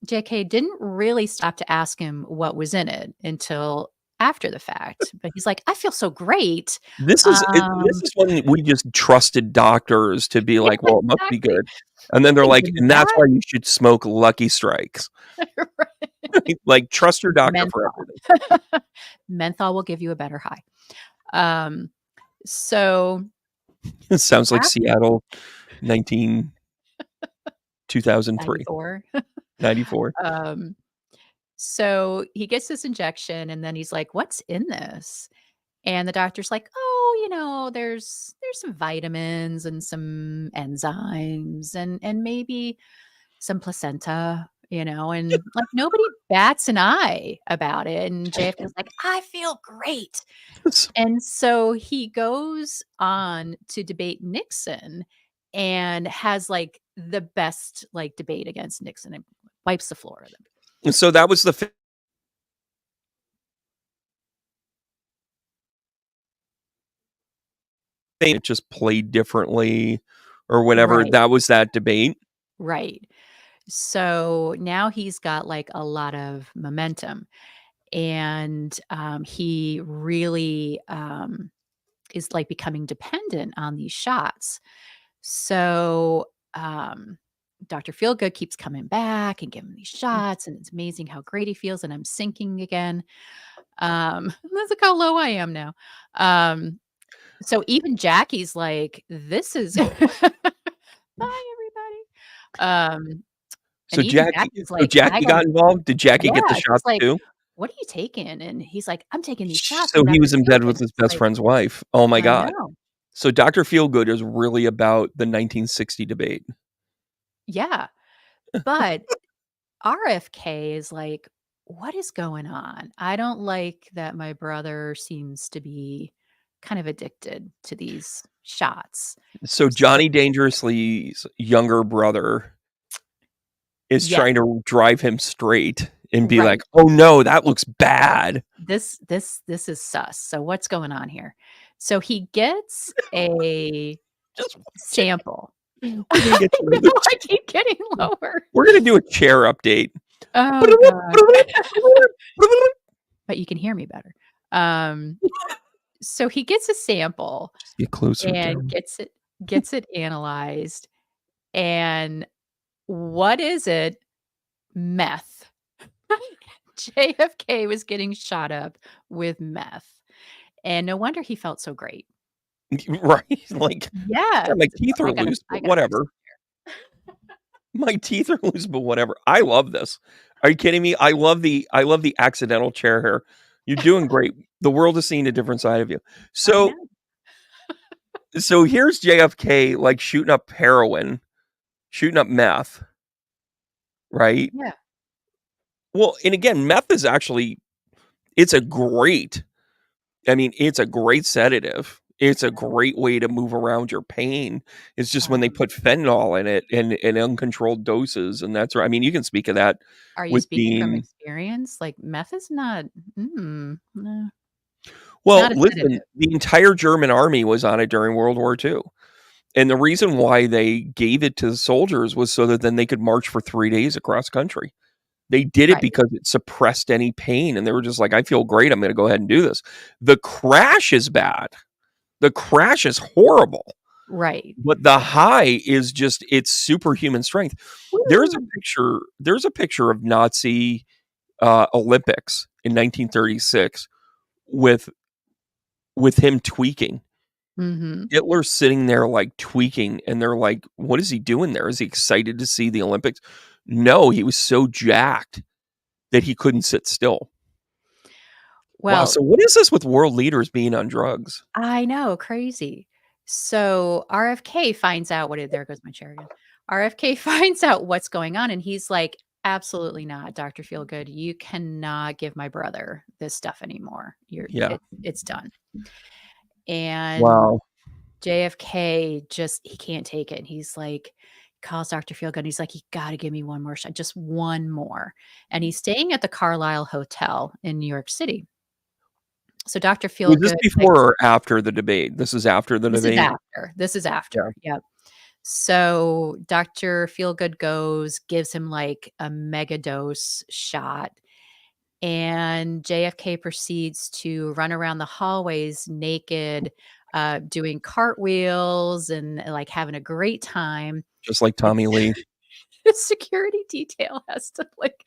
JFK didn't really stop to ask him what was in it until after the fact, but he's like, "I feel so great." this is it. This Um is when we just trusted doctors to be Yeah, like, "Well, it must be exactly. good," and then they're "Can like, give me "And that's that?" why you should smoke Lucky Strikes." Right. Like, trust your doctor for Menthol. everything. Menthol will give you a better high. Um, so It sounds like af Seattle, 19 2003, 94. 94. Um, so he gets this injection and then he's like, "What's in this?" And the doctor's like, "Oh, there's some vitamins and some enzymes and maybe some placenta," and like nobody bats an eye about it. And JFK's like, "I feel great." And so he goes on to debate Nixon and has like the best like debate against Nixon and wipes the floor with him. So that was the it just played differently or whatever. Right. That was that debate. Right. So now he's got like a lot of momentum, and he really is like becoming dependent on these shots. So Dr. Feelgood keeps coming back and giving these shots, and it's amazing how great he feels. And I'm sinking again. Look how low I am now. So even Jackie's like, "This is." Bye, everybody. And So even Jackie Jackie's so like, "I Jackie gotta." got involved? Did Jackie get the Yeah, she's shots like, too? "What are you taking?" And he's like, "I'm taking these shots So from he Dr. was in bed Feelgood." with And his it's best like, friend's wife. Oh my I god. know. So Dr. Feelgood is really about the 1960 debate. Yeah, but RFK is like, "What is going on? I don't like that my brother seems to be kind of addicted to these shots." So So Johnny Dangerously's younger brother is yes, trying to drive him straight and be like, right. "Oh no, that looks bad." This is sus. So what's going on here? So he gets a Just watch it. sample. We're gonna get you No, I keep getting lower. we're gonna do a chair update. Oh god. But you can hear me better. Um, so he gets a sample Just get closer, and Daryl. gets it analyzed, and what is it? Meth. JFK was getting shot up with meth, and no wonder he felt so great. Right? Like, Yeah. yeah, my So teeth are loose, I but gotta fix whatever. My teeth are loose, but whatever. I love this. Are you kidding me? I love the accidental chair hair. You're doing great. The world is seeing a different side of you. I So know. so here's JFK like shooting up heroin, shooting up meth, right? Yeah. Well, and again, meth is actually it's a great I mean, it's a great sedative. It's a great way to move around your pain. It's just when they Um, put fentanyl in it and in uncontrolled doses, and that's right. I mean, you can speak of that are you with speaking from being experience? Like, meth is not no, it's well, not a listen, sedative. the entire German army was on it during World War II. And the reason why they gave it to the soldiers was so that then they could march for 3 days across country. They did it Right, because it suppressed any pain, and they were just like, "I feel great. I'm gonna go ahead and do this." The crash is bad. The crash is horrible. right. But the high is just it's superhuman strength. Woo! There's a picture of Nazi Olympics in 1936 with him tweaking. Mhm. Hitler's sitting there like tweaking, and they're like, "What is he doing there? Is he excited to see the Olympics?" No, he was so jacked that he couldn't sit still. Wow, Well, so what is this with world leaders being on drugs? I know, crazy. So RFK finds out there goes my chair again. RFK finds out what's going on, and he's like, "Absolutely not, Dr. Feelgood. You cannot give my brother this stuff anymore. Yeah. It's done." And Wow. JFK he can't take it. He's like, calls Dr. Feelgood. He's like, "You got to give me one more shot, just one more." And he's staying at the Carlisle Hotel in New York City. So Dr. Was this Feelgood, like, before or after the debate? This is after the this is debate? after. This is Yeah. after. Yep. So Dr. Feelgood goes, gives him like a mega dose shot, and JFK proceeds to run around the hallways naked, doing cartwheels and like having a great time. Just like Tommy Lee. The security detail has to like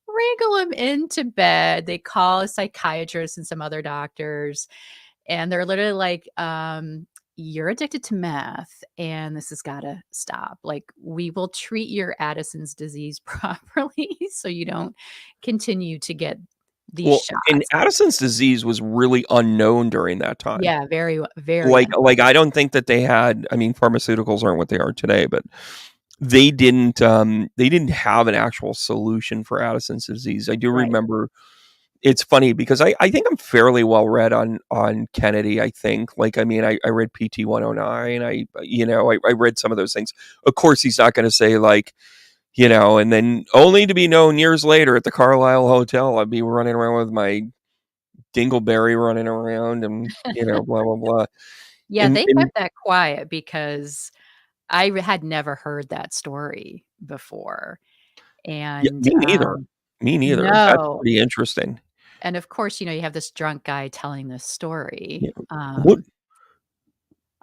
wrangle him into bed. They call a psychiatrist and some other doctors, and they're literally like, "You're addicted to meth, and this has got to stop. Like, we will treat your Addison's disease properly so you don't continue to get these Well, and shots." Addison's disease was really unknown during that time. Yeah, very Like, I don't think that they had, I mean, pharmaceuticals aren't what they are today, but they didn't have an actual solution for Addison's disease. I do right. remember. It's funny because I think I'm fairly well read on Kennedy. I think, like, I mean, I read PT 109. I read some of those things. Of course, he's not going to say, like, and then only to be known years later at the Carlisle Hotel, I'd be running around with my dingleberry running around and, blah, blah, blah. Yeah, And, they and kept that quiet because had never heard that story before, yeah, and, me neither. Me neither. That's no, pretty interesting. and of course, you have this drunk guy telling this Yeah. story, What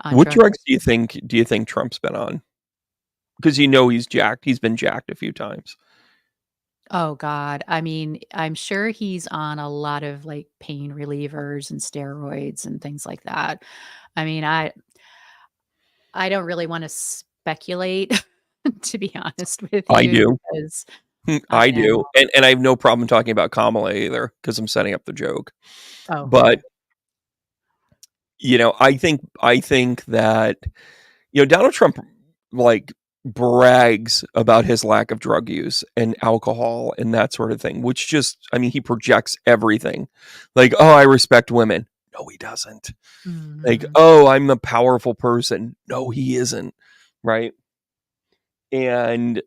on what drugs. drugs do you think Trump's been on? Because he's jacked. He's been jacked a few times. Oh god, I mean, I'm sure he's on a lot of, like, pain relievers and steroids and things like that. I mean, I don't really wanna speculate, to be honest with I you, do. because I I know. do. And I have no problem talking about Kamala either because I'm setting up the joke. Oh, But, okay. I think that, Donald Trump, like, brags about his lack of drug use and alcohol and that sort of thing, which just, I mean, he projects everything. Like, "Oh, I respect women." No, he doesn't. Like, Mhm. "Oh, I'm a powerful person." No, he isn't. Right? And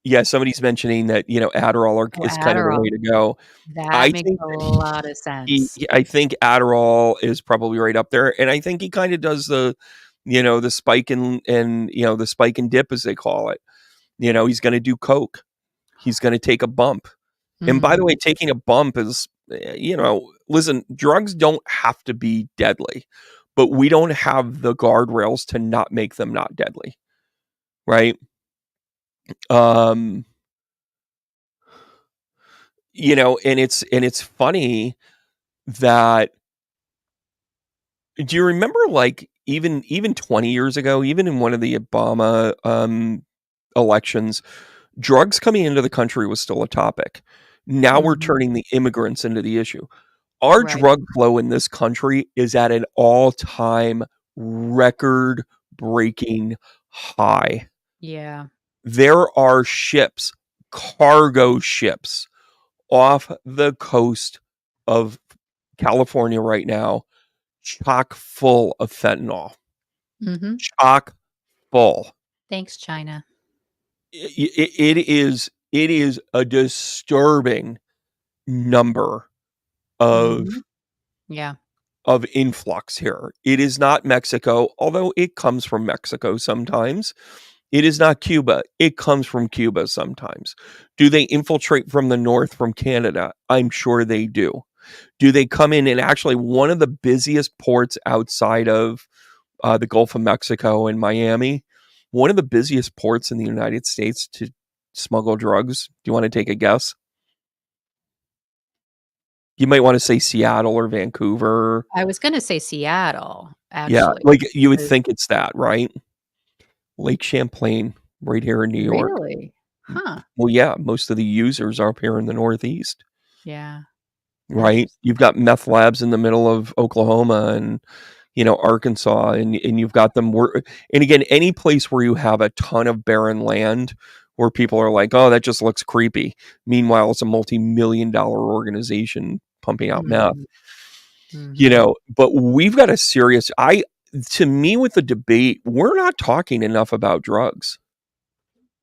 yeah, somebody's mentioning that, Adderall Oh, is kind of the way Adderall. to go. That I makes think a that lot of sense. I think Adderall is probably right up there, and I think he kinda does the spike the spike and dip, as they call it. He's gonna do coke. He's gonna take a bump. And by the Mhm. way, taking a bump is, listen, drugs don't have to be deadly, but we don't have the guardrails to not make them not deadly, right? Um, and it's funny that, do you remember, like, even 20 years ago, even in one of the Obama elections, drugs coming into the country was still a topic. Now we're Mhm. turning the immigrants into the issue. Our Right. drug flow in this country is at an all-time record breaking high. Yeah. There are ships, cargo ships, off the coast of California right now, chock full of fentanyl. Mhm. Chock full. Thanks, China. It is a disturbing number of Mhm. Yeah. influx here. It is not Mexico, although it comes from Mexico sometimes. It is not Cuba. It comes from Cuba sometimes. Do they infiltrate from the north from Canada? I'm sure they do. Do they come in, and actually one of the busiest ports outside of the Gulf of Mexico and Miami, one of the busiest ports in the United States to smuggle drugs? Do you want to take a guess? You might want to say Seattle or Vancouver. I was gonna say Seattle, Yeah, actually. like you would 'Cause think it's that, right? Lake Champlain, right here in New York. really? Huh. Well, yeah, most of the users are up here in the Northeast, Yeah. right? You've Interesting. got meth labs in the middle of Oklahoma and Arkansas, and you've got them work. And again, any place where you have a ton of barren land where people are like, "Oh, that just looks creepy." Meanwhile, it's a multi-million-dollar organization pumping out meth. Mhm. Mhm. But we've got a serious. To me, with the debate, we're not talking enough about drugs.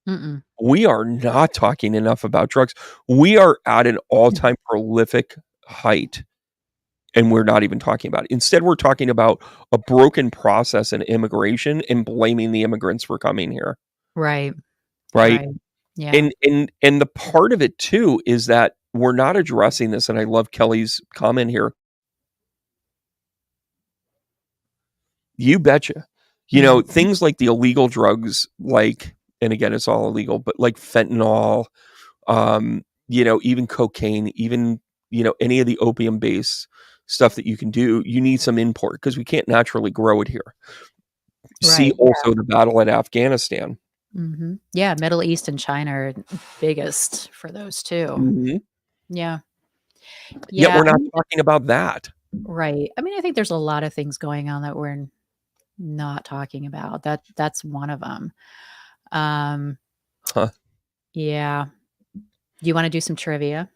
Mm-mm. We are not talking enough about drugs. We are at an all-time prolific height, and we're not even talking about it. Instead, we're talking about a broken process in immigration and blaming the immigrants for coming here, Right. right? Right. Yeah. And the part of it too is that we're not addressing this, and I love Kelly's comment here. You betcha. Mhm. Things like the illegal drugs, like, and again, it's all illegal, but like fentanyl, even cocaine, even, any of the opium based stuff that you can do, you need some import because we can't naturally grow it here. See Right. Yeah. also the battle at Afghanistan. Mhm. Yeah, Middle East and China are biggest for those 2. Mhm. Yeah. Yet Yeah, we're I not mean talking about that. right. I mean, I think there's a lot of things going on that we're not talking about. That's one of them. Um, Huh. yeah. Do you wanna do some trivia?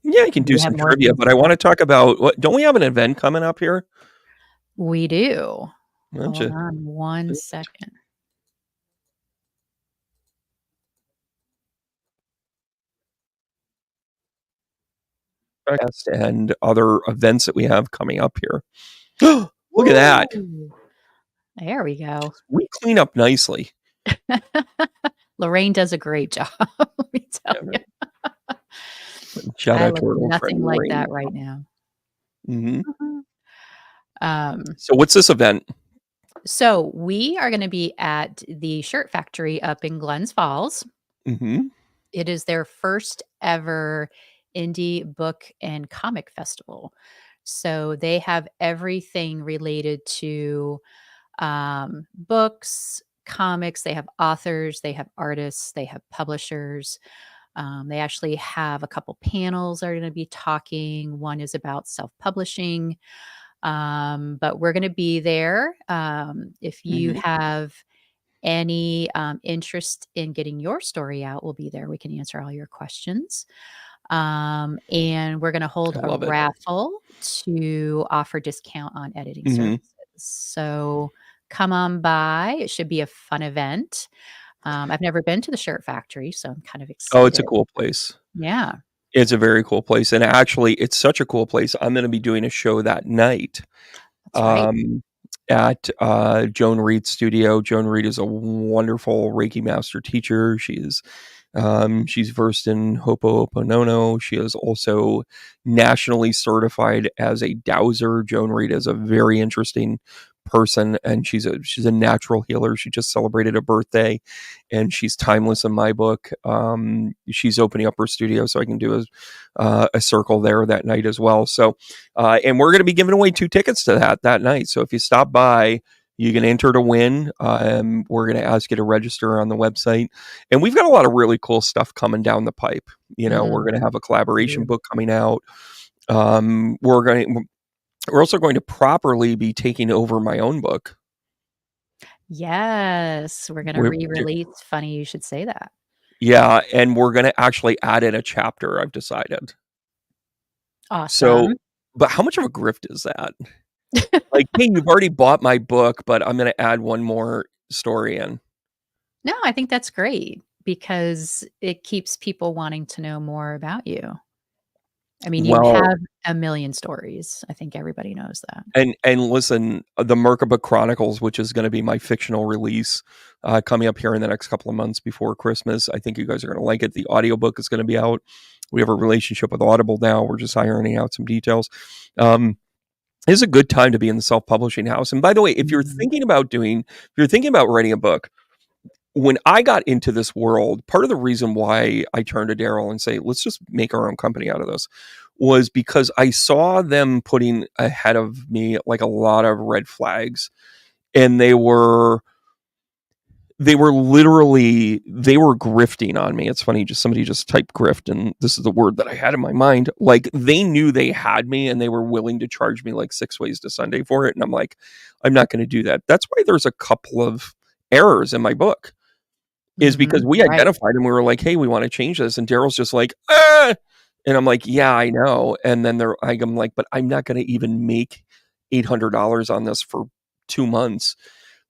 Yeah, I can Do do we have some more trivia, things but to I talk wanna about? talk about what don't we have an event coming up here? We do. Don't Hold you? on one second. And other events that we have coming up here. Look at that. Woo! There we go. We clean up nicely. Lorraine does a great job, let me tell Yeah, you. shout I out to look our old friend nothing like Lorraine. that right now. Mhm. Mhm. Um, So what's this event? so we are gonna be at the Shirt Factory up in Glens Falls. Mhm. It is their first ever indie book and comic festival. So they have everything related to books, comics. They have authors, they have artists, they have publishers. They actually have a couple panels that are going to be talking. One is about self publishing, but we're going to be there. If you Mhm. have any interest in getting your story out, we'll be there. We can answer all your questions. And we're going to hold I a love it. raffle to offer discount on editing Mhm. services. So come on by. It should be a fun event. I've never been to the Shirt Factory, so I'm kind of Oh, it's a excited. cool place. Yeah, It's a very cool place, and actually, it's such a cool place. I'm gonna be doing a show that night, that's right. um, at, Joan Reed's studio. Joan Reed is a wonderful Reiki master teacher. She's versed in Ho'oponopono. She is also nationally certified as a dowser. Joan Reed is a very interesting person, and she's a natural healer. She just celebrated a birthday, and she's timeless in my book. She's opening up her studio, so I can do a circle there that night as well. So, and we're going to be giving away 2 tickets to that night. So if you stop by, you can enter to win. We're going to ask you to register on the website. And we've got a lot of really cool stuff coming down the pipe. We're going to Mm, have a collaboration yeah. book coming out. We're also going to properly be taking over my own book. Yes, we're gonna We're, re-release. Funny you should say that. yeah, and we're going to actually add in a chapter, I've decided. So, Awesome. but how much of a grift is that? Like, hey, you've already bought my book, but I'm going to add one more story in. No, I think that's great because it keeps people wanting to know more about you. I mean, you Well, have a million stories. I think everybody knows that. and listen, the Merkaba Chronicles, which is going to be my fictional release, coming up here in the next couple of months before Christmas. I think you guys are going to like it. The audiobook is going to be out. We have a relationship with Audible now. We're just ironing out some details. It's a good time to be in the self-publishing house. And by the way, Mhm. if you're thinking about writing a book, when I got into this world, part of the reason why I turned to Daryl and say, let's just make our own company out of this was because I saw them putting ahead of me like a lot of red flags, and they were grifting on me. It's funny, just somebody just typed grift, and this is the word that I had in my mind. Like, they knew they had me, and they were willing to charge me like 6 ways to Sunday for it. And I'm like, I'm not going to do that. That's why there's a couple of errors in my book, is because we Right. identified and we were like, hey, we want to change this. And Daryl's just like, ah! And I'm like, yeah, I know. And then I'm like, but I'm not going to even make $800 on this for 2 months.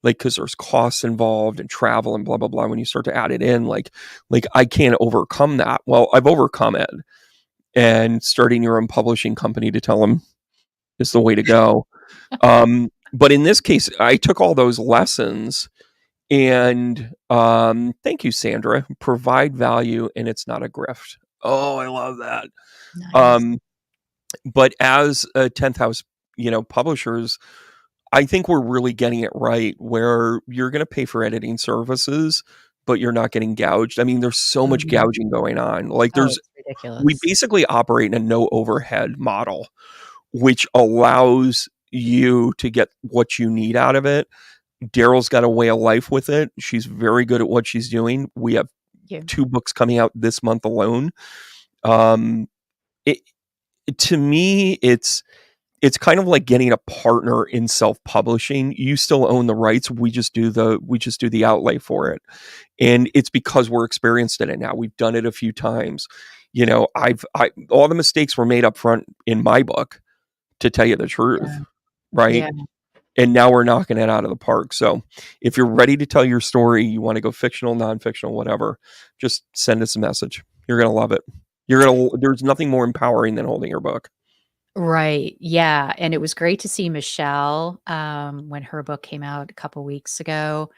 Like, because there's costs involved and travel and blah, blah, blah. When you start to add it in, like I can't overcome that. Well, I've overcome it. And starting your own publishing company to tell them is the way to go. But in this case, I took all those lessons and thank you, Sandra. Provide value and it's not a grift. Oh, I love that. Nice. But as a 10th house, publishers, I think we're really getting it right where you're going to pay for editing services, but you're not getting gouged. I mean, there's so much gouging going on. Like, Oh, it's we ridiculous. basically operate in a no overhead model, which allows you to get what you need out of it. Daryl's got a way of life with it. She's very good at what she's doing. We have Yeah. 2 books coming out this month alone. To me, it's kind of like getting a partner in self-publishing. You still own the rights. We just do the outlay for it. And it's because we're experienced in it now. We've done it a few times. All the mistakes were made up front in my book, to tell you the truth. Yeah. Right. Yeah. And now we're knocking it out of the park. So if you're ready to tell your story, you want to go fictional, non-fictional, whatever, just send us a message. You're going to love it. There's nothing more empowering than holding your book. Right. Yeah. And it was great to see Michelle when her book came out a couple weeks ago.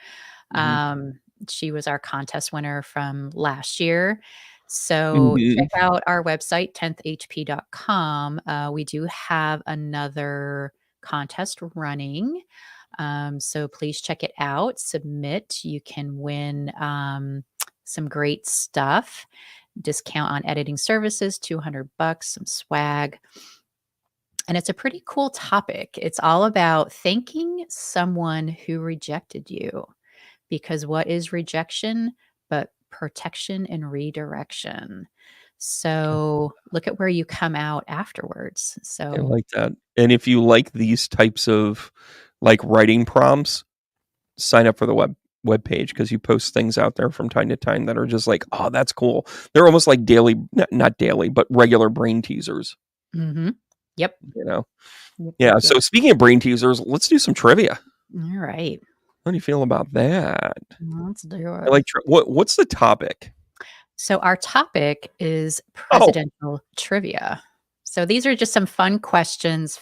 Mhm. She was our contest winner from last year. So check Mhm. out our website, 10thhp.com. We do have another contest running. So please check it out. Submit. You can win some great stuff. Discount on editing services, $200, some swag. And it's a pretty cool topic. It's all about thanking someone who rejected you, because what is rejection but protection and redirection? So look at where you come out afterwards. I So, like that. And if you like these types of like writing prompts, sign up for the web page, because you post things out there from time to time that are just like, oh, that's cool. They're almost like daily, not daily, but regular brain teasers. mhm. Yep. Yep, Yeah. yep, yep. So speaking of brain teasers, let's do some trivia. All right. How do you feel about that? Let's do I it. like what's the topic? So our topic is Oh, presidential trivia. So these are just some fun questions,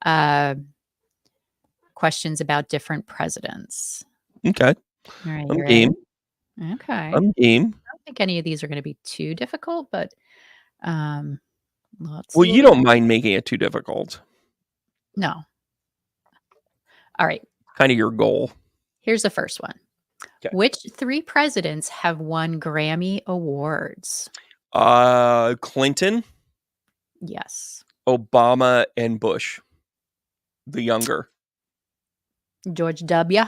uh, questions about different presidents. okay. All right, I'm you ready? game. Okay. I I'm game. don't think any of these are going to be too difficult, but um, let's Well, see what you we don't mind making it too difficult. no. All right. Kind of your goal. Here's the first one. Okay. Which 3 presidents have won Grammy awards? Clinton, Yes. Obama, and Bush, the younger. George W.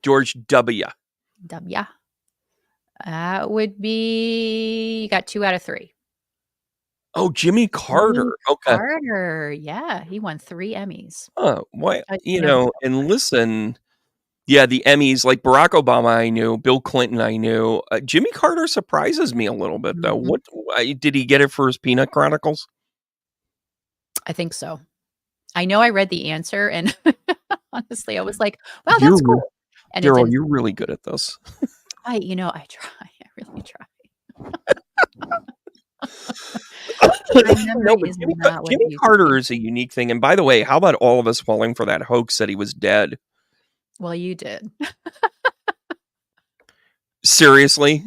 George W. W. That would be, you got 2 out of 3. Oh, Jimmy Jimmy Carter. Okay. Carter. Yeah, he won 3 Emmys. Why, You know who that and was. listen, yeah, the Emmys, like Barack Obama, I knew. Bill Clinton, I knew. Jimmy Carter surprises me a little bit, though. Mhm. Did he get it for his Peanut Chronicles? I think so. I know I read the answer, and honestly, I was like, "Wow, You're that's cool." And it Daryl, didn't. you're really good at this. I try. I really try. My No, memory but is not what it Jimmy used to Carter be. is a unique thing. And by the way, how about all of us falling for that hoax that he was dead? Well, you did. Seriously?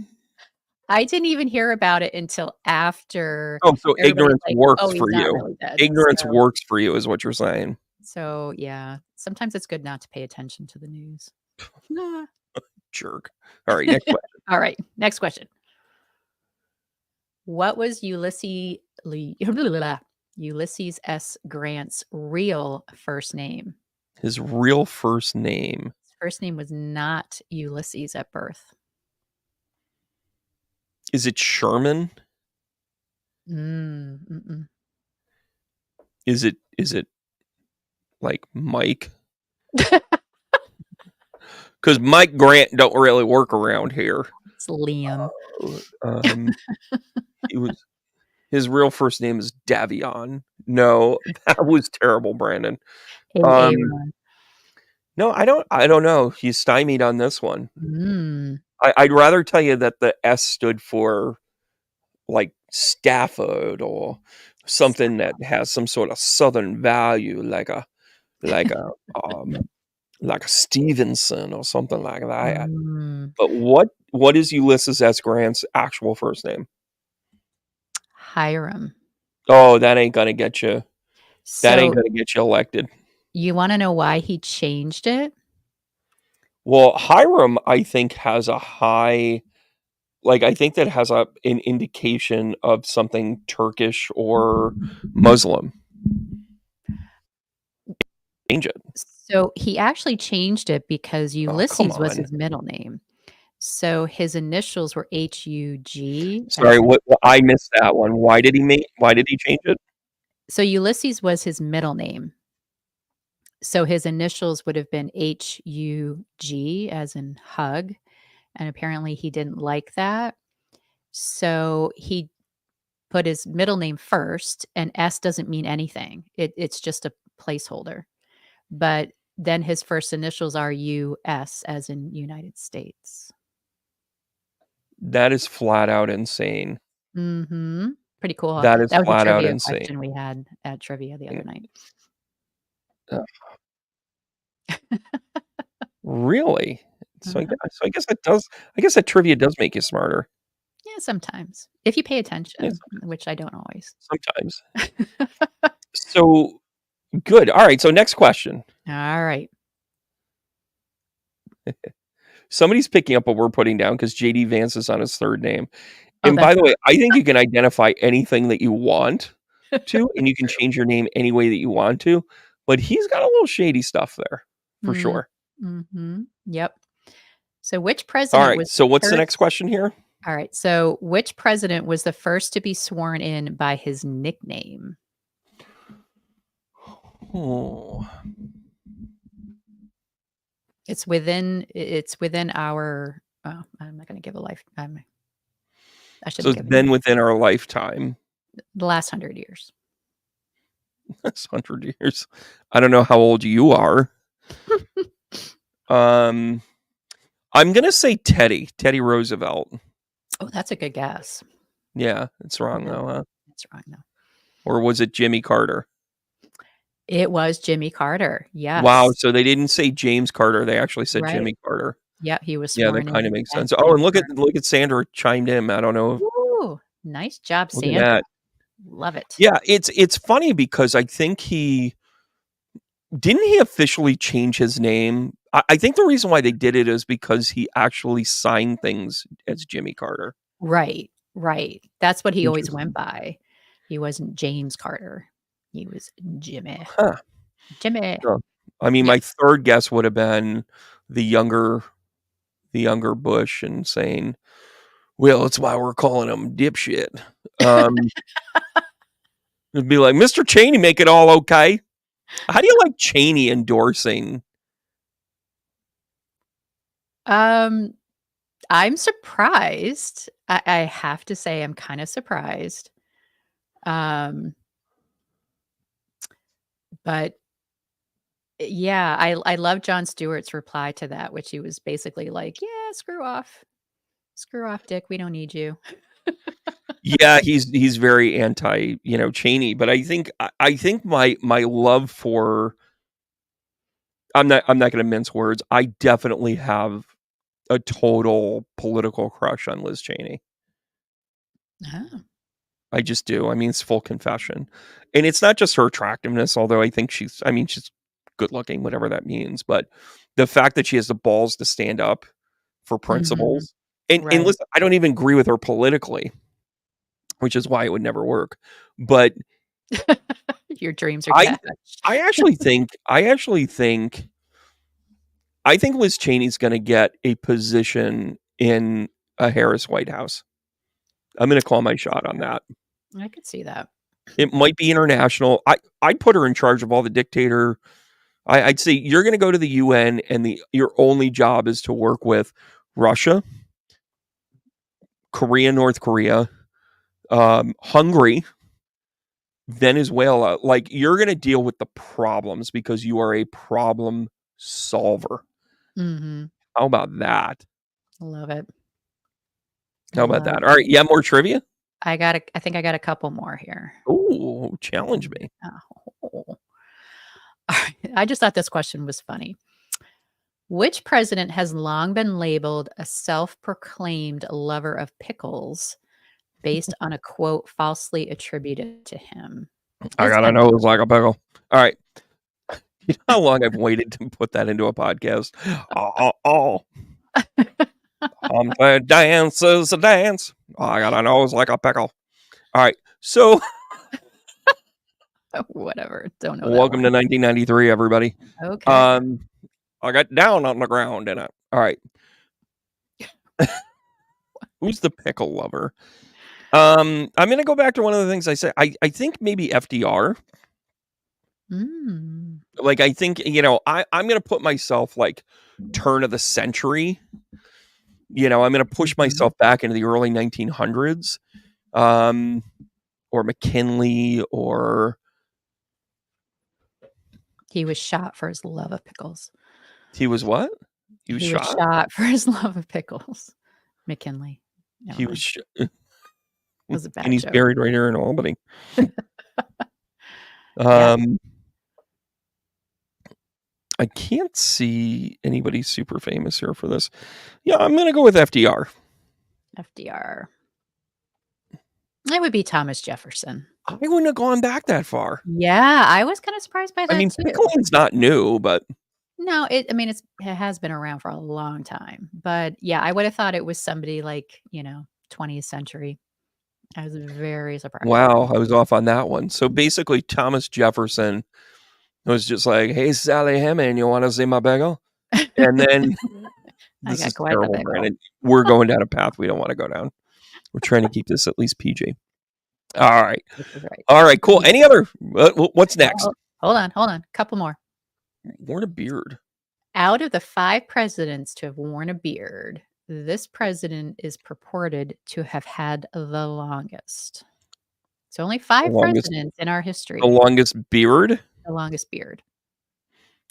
I didn't even hear about it until after Oh, so everybody's ignorance like, "Oh, works he's for not you. really dead." Ignorance works for you is what you're saying. So yeah, sometimes it's good not to pay attention to the news. Nah. Jerk. All right, next question. All right, next question. What was Ulysses S. Grant's real first name? His real first name. His first name was not Ulysses at birth. Is it Sherman? Mm-mm. Is it like Mike? Because Mike Grant don't really work around here. It's Liam. His real first name is Davion. No, that was terrible, Brandon. Aaron. No, I don't know. He's stymied on this one. Mm. I'd rather tell you that the S stood for like Stafford or something that has some sort of Southern value, like a Stevenson or something like that. Mm. But what is Ulysses S. Grant's actual first name? Hiram. Oh, that ain't gonna get you. That ain't So gonna get you elected. you want to know why he changed it? Well, Hiram, I think, has a high, like, I think that has an indication of something Turkish or Muslim. Change it. So he actually changed it because come Ulysses was on. his middle name. So his initials were HUG. Sorry, I missed that one. Why did he change it? So Ulysses was his middle name. So his initials would have been HUG, as in hug, and apparently he didn't like that. So he put his middle name first, and S doesn't mean anything. It's just a placeholder. But then his first initials are US, as in United States. That is flat out insane. Mm-hmm. Pretty cool. Huh? That is That was a flat out trivia insane. question we had at trivia the other night. Really? So I guess that does. I guess that trivia does make you smarter. Yeah, sometimes if you pay attention, Yeah, which I don't always. sometimes. So good. All right. So next question. All right. Somebody's picking up what we're putting down because JD Vance is on his third name. Oh, And by that's the way, I think you can identify anything that you want to, and you can change your name any way that you want to. But he's got a little shady stuff there for sure. Mm-hmm. Yep. So which All president right. was So what's the first? next question here? All right. So which president was the first to be sworn in by his nickname? Oh. It's within our. Oh, I'm not going to give a life. I So shouldn't it's give been within our lifetime. the last 100 years. That's 100 years. I don't know how old you are. I'm gonna say Teddy Roosevelt. Oh, that's a good guess. Yeah, it's wrong though, huh? That's wrong though. Or was it Jimmy Carter? It was Jimmy Carter. Yes. Wow, so they didn't say James Carter, they actually said Right. Jimmy Carter. Yeah, he was Yeah, sworn that kind in of makes as sense. Oh, and Jimmy look at Sandra chimed in. I don't know. Ooh, nice job, Look at Sandra. that. Love it. Yeah, it's funny because I think he officially change his name. I think the reason why they did it is because he actually signed things as Jimmy Carter. Right. That's what he always Interesting. went by. He wasn't James Carter. He was Jimmy. Huh. Jimmy. Sure. I mean, my third guess would have been the younger Bush and saying, "Well, that's why we're calling him dipshit." It'd be like, "Mr. Cheney, make it all okay." How do you like Cheney endorsing? I'm surprised. I have to say I'm kind of surprised. But yeah, I love Jon Stewart's reply to that, which he was basically like, "Yeah, screw off, Dick. We don't need you." Yeah, he's very anti, Cheney, but I think my love for I'm not going to mince words. I definitely have a total political crush on Liz Cheney. Oh. I just do. I mean, it's full confession. And it's not just her attractiveness, although I think she's good looking, whatever that means. But the fact that she has the balls to stand up for principles. And Right. listen, I don't even agree with her politically. which is why it would never work. But Your dreams are I dashed. I actually think Liz Cheney's going to get a position in a Harris White House. I'm going to call my shot on that. I could see that. It might be international. I'd put her in charge of all the dictator. I'd say you're going to go to the UN, and your only job is to work with Russia, Korea, North Korea, Hungary, Venezuela. Like, you're going to deal with the problems because you are a problem solver. Mm-hmm. How about that? Love it. How about that? All right. Yeah, more trivia? I think I got a couple more here. Ooh, challenge me. Oh. I just thought this question was funny. Which president has long been labeled a self-proclaimed lover of pickles based on a quote falsely attributed to him? I gotta know it was like a pickle. All right. You know how long I've waited to put that into a podcast? Dance is a dance. I gotta know it's like a pickle. All right. So whatever. Don't know. Welcome to 1993, everybody. Okay. I got down on the ground in it. All right. Who's the pickle lover? I'm gonna go back to one of the things I said. I think maybe FDR. Like, I think, I'm gonna put myself like turn of the century. I'm gonna push myself back into the early 1900s. Or McKinley, or he was shot for his love of pickles. He was what? He was shot for his love of pickles. McKinley. He was shot. Was a bad and he's joke. buried right here in Albany. I can't see anybody super famous here for this. Yeah, I'm going to go with FDR. FDR. It would be Thomas Jefferson. I wouldn't have gone back that far. Yeah, I was kind of surprised by that. I mean, too. pickling's not new, but no, it has been around for a long time. But yeah, I would have thought it was somebody like 20th century. I was very surprised. Wow, I was off on that one. So basically, Thomas Jefferson was just like, "Hey, Sally Hammond, you want to see my bagel?" And then this is terrible, Brandon. We're going down a path we don't want to go down. We're trying to keep this at least PG. All right. Right. All right, cool. Any other? What's next? Hold on. Couple more. Worn a beard. Out of the 5 presidents to have worn a beard, this president is purported to have had the longest. So only 5 presidents in our history. The longest beard? The longest beard.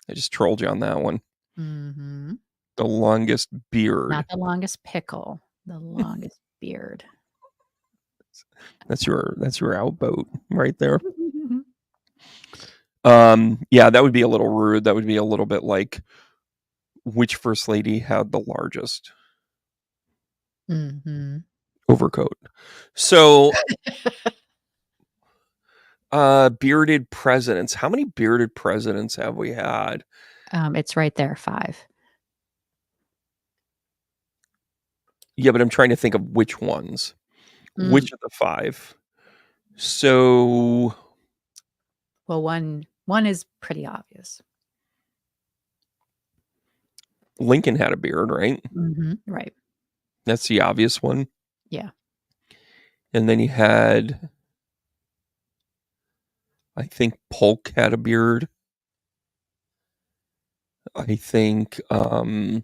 I just trolled you on that one. Mm-hmm. The longest beard. Not the longest pickle. The longest beard. That's your outboat right there. Yeah, that would be a little rude. That would be a little bit like, which first lady had the largest overcoat? So bearded presidents. How many bearded presidents have we had? It's right there, 5. Yeah, but I'm trying to think of which ones. Which of the 5? So, well, one is pretty obvious. Lincoln had a beard, right? Right. That's the obvious one. Yeah. And then you had, I think Polk had a beard. I think, oh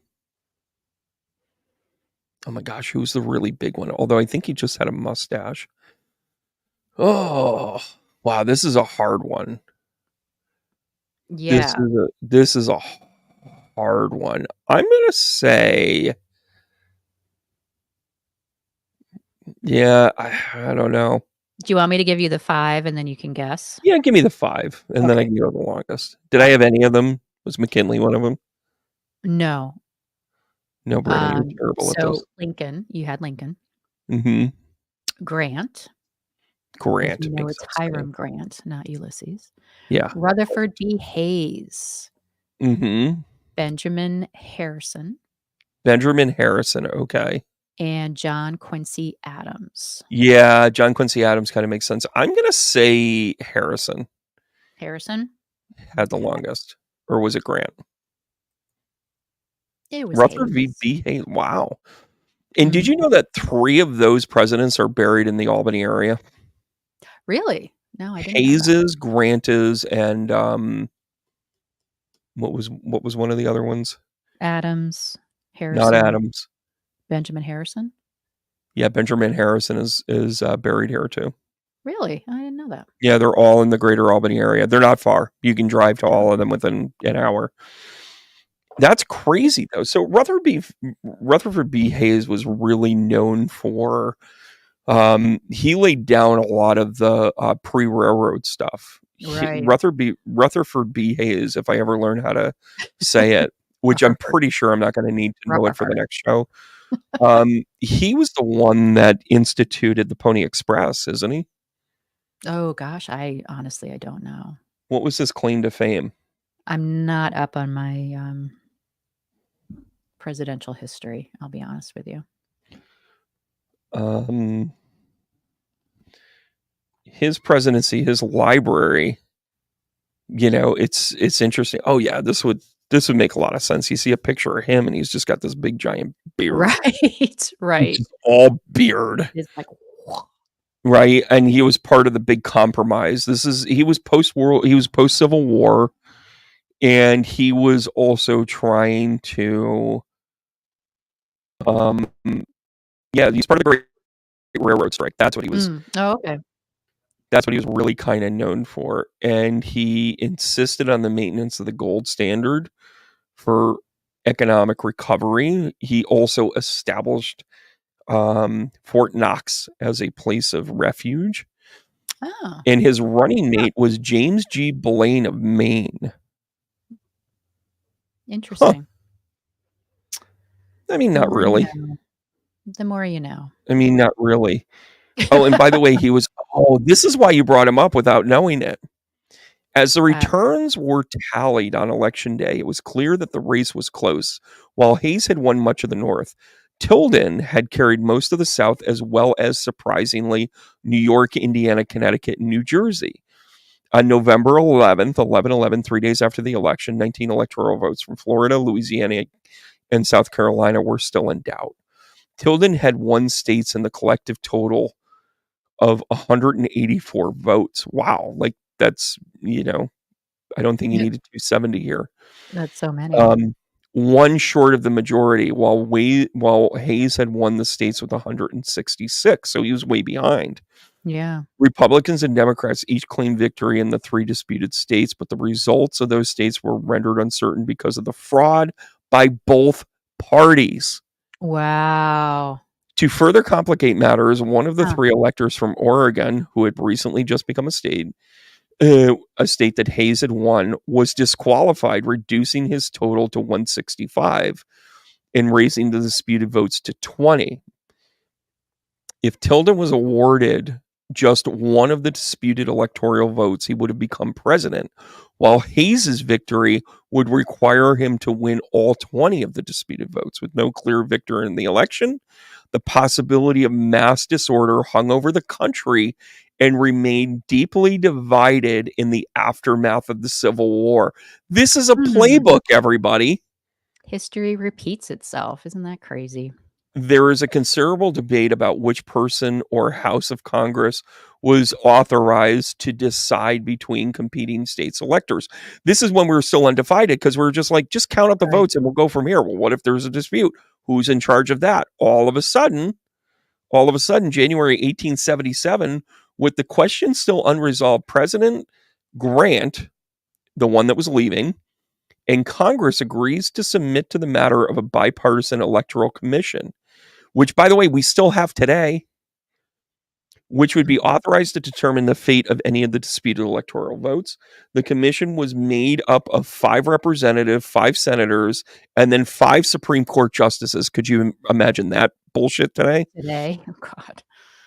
my gosh, who's the really big one? Although I think he just had a mustache. Oh, wow, this is a hard one. Yeah. This is a hard one. I'm going to say, yeah, I don't know. Do you want me to give you the 5 and then you can guess? Yeah, give me the 5 and then I can go the longest. Did I have any of them? Was McKinley one of them? No. No, Brandon, you're terrible at this. Lincoln, you had Lincoln. Grant. It's Hiram Grant, not Ulysses. Yeah. Rutherford B. Hayes. Benjamin Harrison. Okay. and John Quincy Adams. Yeah, John Quincy Adams kind of makes sense. I'm going to say Harrison Harrison? had the Okay. longest. Or was it Grant? It was Rutherford v. Hayes. B. Hayes. Wow. And did Mm. you know that 3 of those presidents are buried in the Albany area? Really? No, I didn't know Hayes that. is, Grant is, and what was one of the other ones? Adams, Not Harrison, Adams. Benjamin Harrison? Yeah, Benjamin Harrison is buried here too. Really? I didn't know that. Yeah, they're all in the greater Albany area. They're not far. You can drive to Oh, all of them within an hour. That's crazy though. So Rutherford B. Hayes was really known for he laid down a lot of the pre-railroad stuff. right. Rutherford B. Hayes, if I ever learn how to say it, which I'm Rutherford. pretty sure I'm not going to need to know it for the Rutherford. next show. He was the one that instituted the Pony Express, isn't he? Oh gosh, I honestly I don't know. What was his claim to fame? I'm not up on my presidential history, I'll be honest with you. His presidency, his library, it's interesting. Oh yeah, this would make a lot of sense. You see a picture of him and he's just got this big giant beard. Right, right. Just all beard. It's like Right. And he was part of the big compromise. He was post Civil War, and he was also trying to he's part of the Great Railroad Strike. That's what he was Oh, okay. that's what he was really kind of known for. And he insisted on the maintenance of the gold standard for economic recovery. He also established Fort Knox as a place of refuge. Oh, And his running mate was James G. Blaine of Maine. interesting. I mean, The not more really. you know. The more you know. I mean, not really. Oh, and by the way, this is why you brought him up without knowing it. As the returns were tallied on election day, it was clear that the race was close. While Hayes had won much of the North, Tilden had carried most of the South, as well as, surprisingly, New York, Indiana, Connecticut, and New Jersey. On November 11th, 11/11, 3 days after the election, 19 electoral votes from Florida, Louisiana, and South Carolina were still in doubt. Tilden had won states in the collective total of 184 votes. Wow. Like, that's, I don't think he needed 270 here. That's so many. One short of the majority, while Hayes had won the states with 166. So he was way behind. Yeah. Republicans and Democrats each claimed victory in the 3 disputed states, but the results of those states were rendered uncertain because of the fraud by both parties. Wow. To further complicate matters, one of the 3 electors from Oregon, who had recently just become a state that Hayes had won, was disqualified, reducing his total to 165 and raising the disputed votes to 20. If Tilden was awarded just one of the disputed electoral votes, he would have become president, while Hayes's victory would require him to win all 20 of the disputed votes. With no clear victor in the election, the possibility of mass disorder hung over the country and remained deeply divided in the aftermath of the Civil War. This is a playbook, everybody. History repeats itself. Isn't that crazy? There is a considerable debate about which person or House of Congress was authorized to decide between competing states' electors. This is when we were still undivided, because we were just like, just count up the votes and we'll go from here. Well, what if there's a dispute? Who's in charge of that? All of a sudden, January 1877, with the question still unresolved, President Grant, the one that was leaving, and Congress agrees to submit to the matter of a bipartisan electoral commission, which, by the way, we still have today, which would be authorized to determine the fate of any of the disputed electoral votes. The commission was made up of 5 representatives, 5 senators, and then 5 Supreme Court justices. Could you imagine that bullshit today? Today? Oh, God.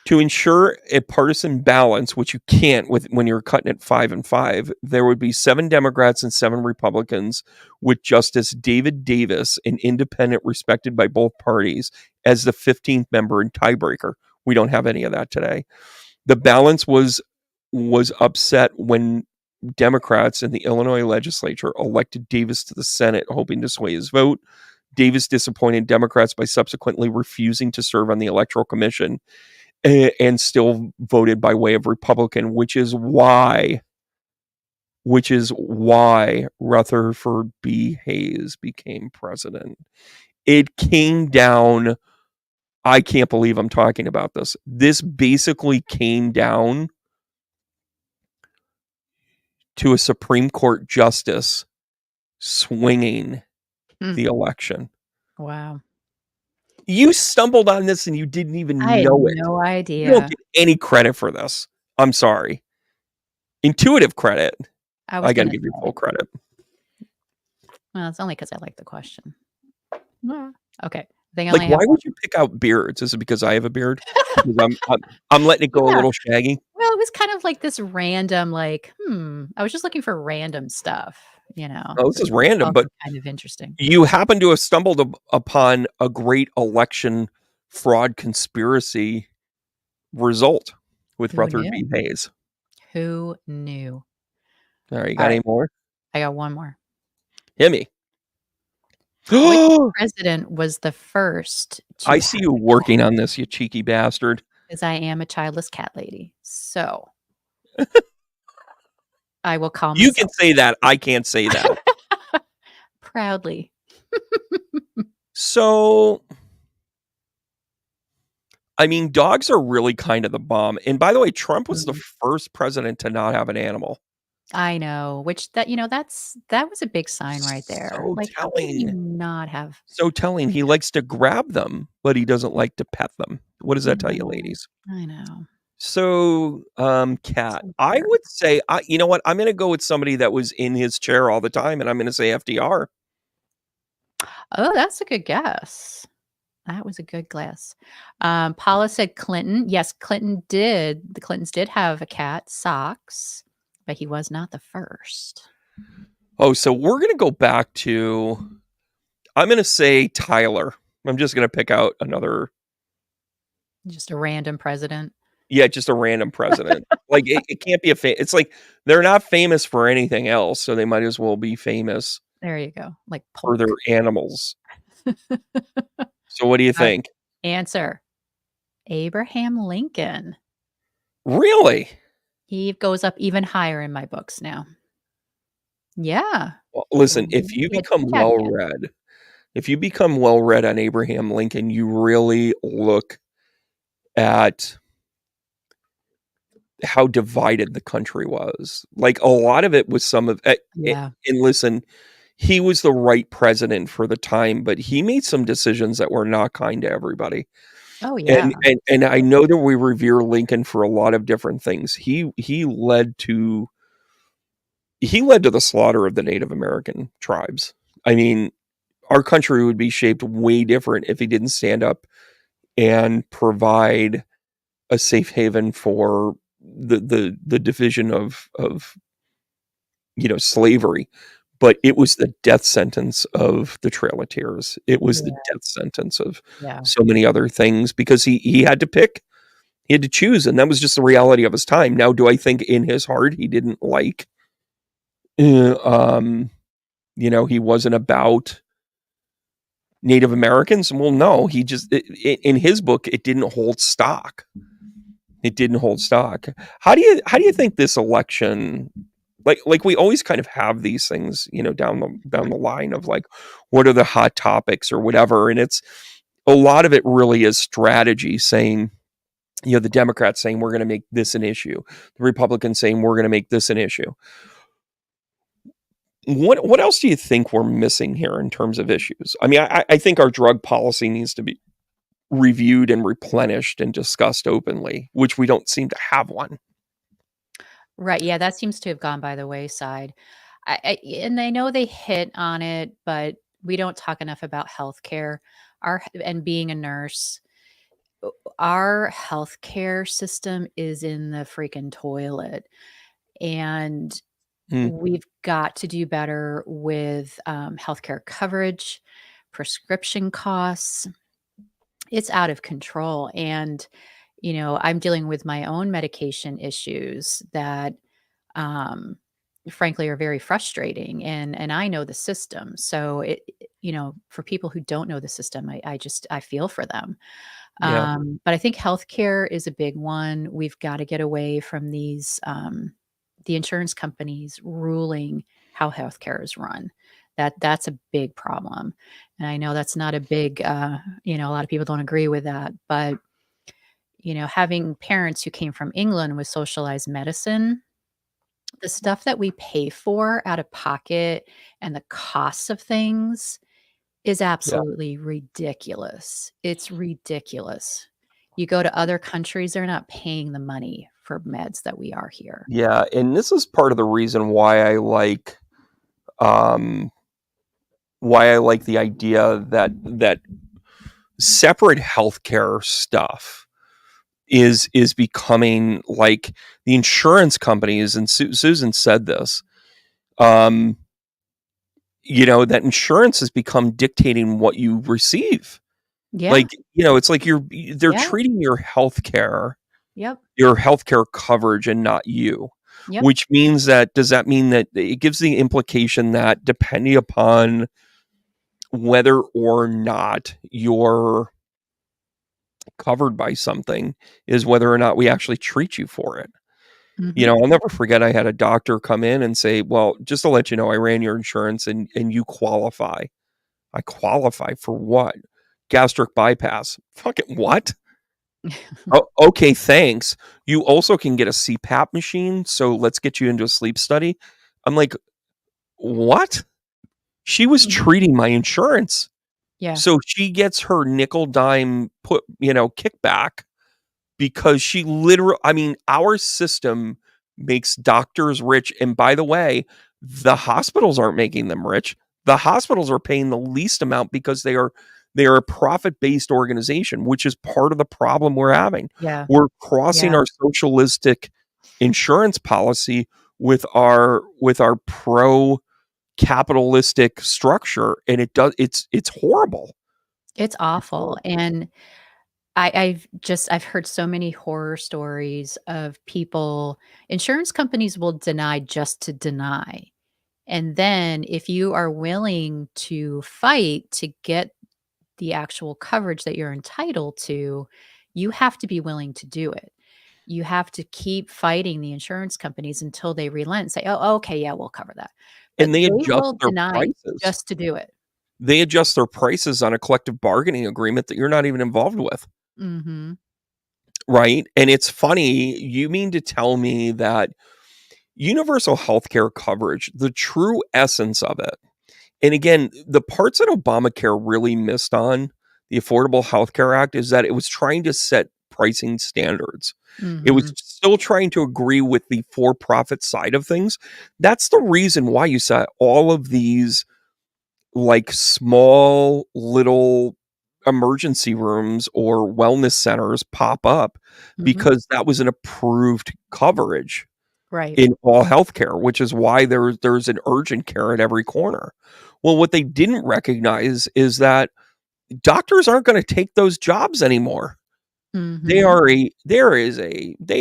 To ensure a partisan balance, which you can't with when you're cutting it 5 and 5, there would be 7 Democrats and 7 Republicans, with Justice David Davis, an independent respected by both parties, as the 15th member and tiebreaker. We don't have any of that today. The balance was upset when Democrats in the Illinois legislature elected Davis to the Senate, hoping to sway his vote. Davis disappointed Democrats by subsequently refusing to serve on the Electoral Commission, and still voted by way of Republican, which is why Rutherford B. Hayes became president. It came down. I can't believe I'm talking about this. This basically came down to a Supreme Court justice swinging Mm. the election. Wow. You stumbled on this and you didn't I even had know it. no You don't idea. get any credit for this. I'm sorry. Intuitive credit. I was I got to gonna give you say. full credit. Well, it's only because I like the question. Ah, okay. I think I Like, only have why one. would you pick out beards? Is it because I have a beard? Because I'm letting it go a Yeah. little shaggy? Well, it was kind of like this random, like, I was just looking for random stuff, Oh, this that is random, also but kind of interesting. you happen to have stumbled upon a great election fraud conspiracy result with Who Rutherford knew? B. Hayes. Who knew? All right, you All got any right, more? I got one more. Hit me. Which president was the first I to see have you a cat? working on this, you cheeky bastard. Because I am a childless cat lady. So I will call You can myself say that. I can't say that. proudly. So, I mean, dogs are really kind of the bomb. And by the way, Trump was the Mm, first president to not have an animal. I know, which that was a big sign right there. So Like, how can you telling. not have So telling. He likes to grab them, but he doesn't like to pet them. What does I that tell you, know, ladies? I know. So, cat. So I weird. would say, you know what? I'm going to go with somebody that was in his chair all the time, and I'm going to say FDR. Oh, that's a good guess. That was a good guess. Paula said Clinton. Yes, Clinton did. The Clintons did have a cat, Socks, but he was not the first. Oh, so we're going to go back to. I'm going to say Tyler. I'm just going to pick out another. Just a random president. Yeah, just a random president. Like it can't be it's like they're not famous for anything else, so they might as well be famous There you go. Like for their Polk. animals. So what do you think? Answer Abraham Lincoln. Really? He goes up even higher in my books now. Yeah. Well, listen, He had 2 cat cats. if you become well read on Abraham Lincoln, you really look at how divided the country was. Like a lot of it was some of it, Yeah. and listen, he was the right president for the time, but he made some decisions that were not kind to everybody. Oh, And yeah. and I know that we revere Lincoln for a lot of different things. He led to the slaughter of the Native American tribes. I mean, our country would be shaped way different if he didn't stand up and provide a safe haven for the division of slavery. But it was the death sentence of the Trail of Tears. It was the Yeah. death sentence of Yeah. so many other things because he had to pick, he had to choose, and that was just the reality of his time. Now, do I think in his heart he didn't like, uh, um, he wasn't about Native Americans? Well, no, he just in his book it didn't hold stock. It didn't hold stock. How do you think this election, like we always kind of have these things, down the line of like what are the hot topics or whatever, and it's a lot of it really is strategy saying, the Democrats saying we're going to make this an issue, the Republicans saying we're going to make this an issue. What else do you think we're missing here in terms of issues? I mean, I think our drug policy needs to be reviewed and replenished and discussed openly, which we don't seem to have one. Right, yeah, that seems to have gone by the wayside. And I know they hit on it, but we don't talk enough about healthcare. And being a nurse, our healthcare system is in the freaking toilet, and Mm, we've got to do better with healthcare coverage, prescription costs. It's out of control. And, I'm dealing with my own medication issues that, um, frankly, are very frustrating. And I know the system. So, for people who don't know the system, I feel for them. yeah. But I think healthcare is a big one. We've got to get away from the insurance companies ruling how healthcare is run. That's a big problem. And I know that's not a big, a lot of people don't agree with that. But, having parents who came from England with socialized medicine, the stuff that we pay for out of pocket and the costs of things is Yeah. absolutely ridiculous. It's ridiculous. You go to other countries, they're not paying the money for meds that we are here. Yeah, and this is part of the reason um why I like the idea that separate healthcare stuff is becoming like the insurance companies, and Susan said this. Um, that insurance has become dictating what you receive. Yeah. Like, it's like they're Yeah. treating Yep. your healthcare coverage and not you. Yep. Which means that does that mean that it gives the implication that depending upon whether or not you're covered by something is whether or not we actually treat you for it. Mhm. I'll never forget I had a doctor come in and say, "Well, just to let you know, I ran your insurance and you qualify." I qualify for what? Gastric bypass. Fucking what? Oh, okay, thanks. You also can get a CPAP machine, so let's get you into a sleep study. I'm like, "What?" She was Mhm. treating my insurance. Yeah. So she gets her nickel dime kickback because she literally, I mean, our system makes doctors rich. And by the way, the hospitals aren't making them rich. The hospitals are paying the least amount because they are a profit-based organization, which is part of the problem we're having. Yeah. We're crossing Yeah. our socialistic insurance policy with our pro capitalistic structure, and it's horrible. It's It's awful. horrible. And I've heard so many horror stories of people. Insurance companies will deny just to deny. And then if you are willing to fight to get the actual coverage that you're entitled to, you have to be willing to do it. You have to keep fighting the insurance companies until they relent and say, "Oh, okay, yeah, we'll cover that." But And they they adjust will their deny prices. just to do it. They adjust their prices on a collective bargaining agreement that you're not even involved with, Mhm. right? And it's funny, you mean to tell me that universal healthcare coverage, the true essence of it, and again, the parts that Obamacare really missed on, the Affordable Healthcare Act, is that it was trying to set pricing standards. It was Mhm. still trying to agree with the for-profit side of things. That's the reason why you saw all of these like small little emergency rooms or wellness centers pop up Mhm. because that was an approved coverage Right. in all healthcare, which is why there's an urgent care at every corner. Well, what they didn't recognize is that doctors aren't going to take those jobs anymore. Mhm. They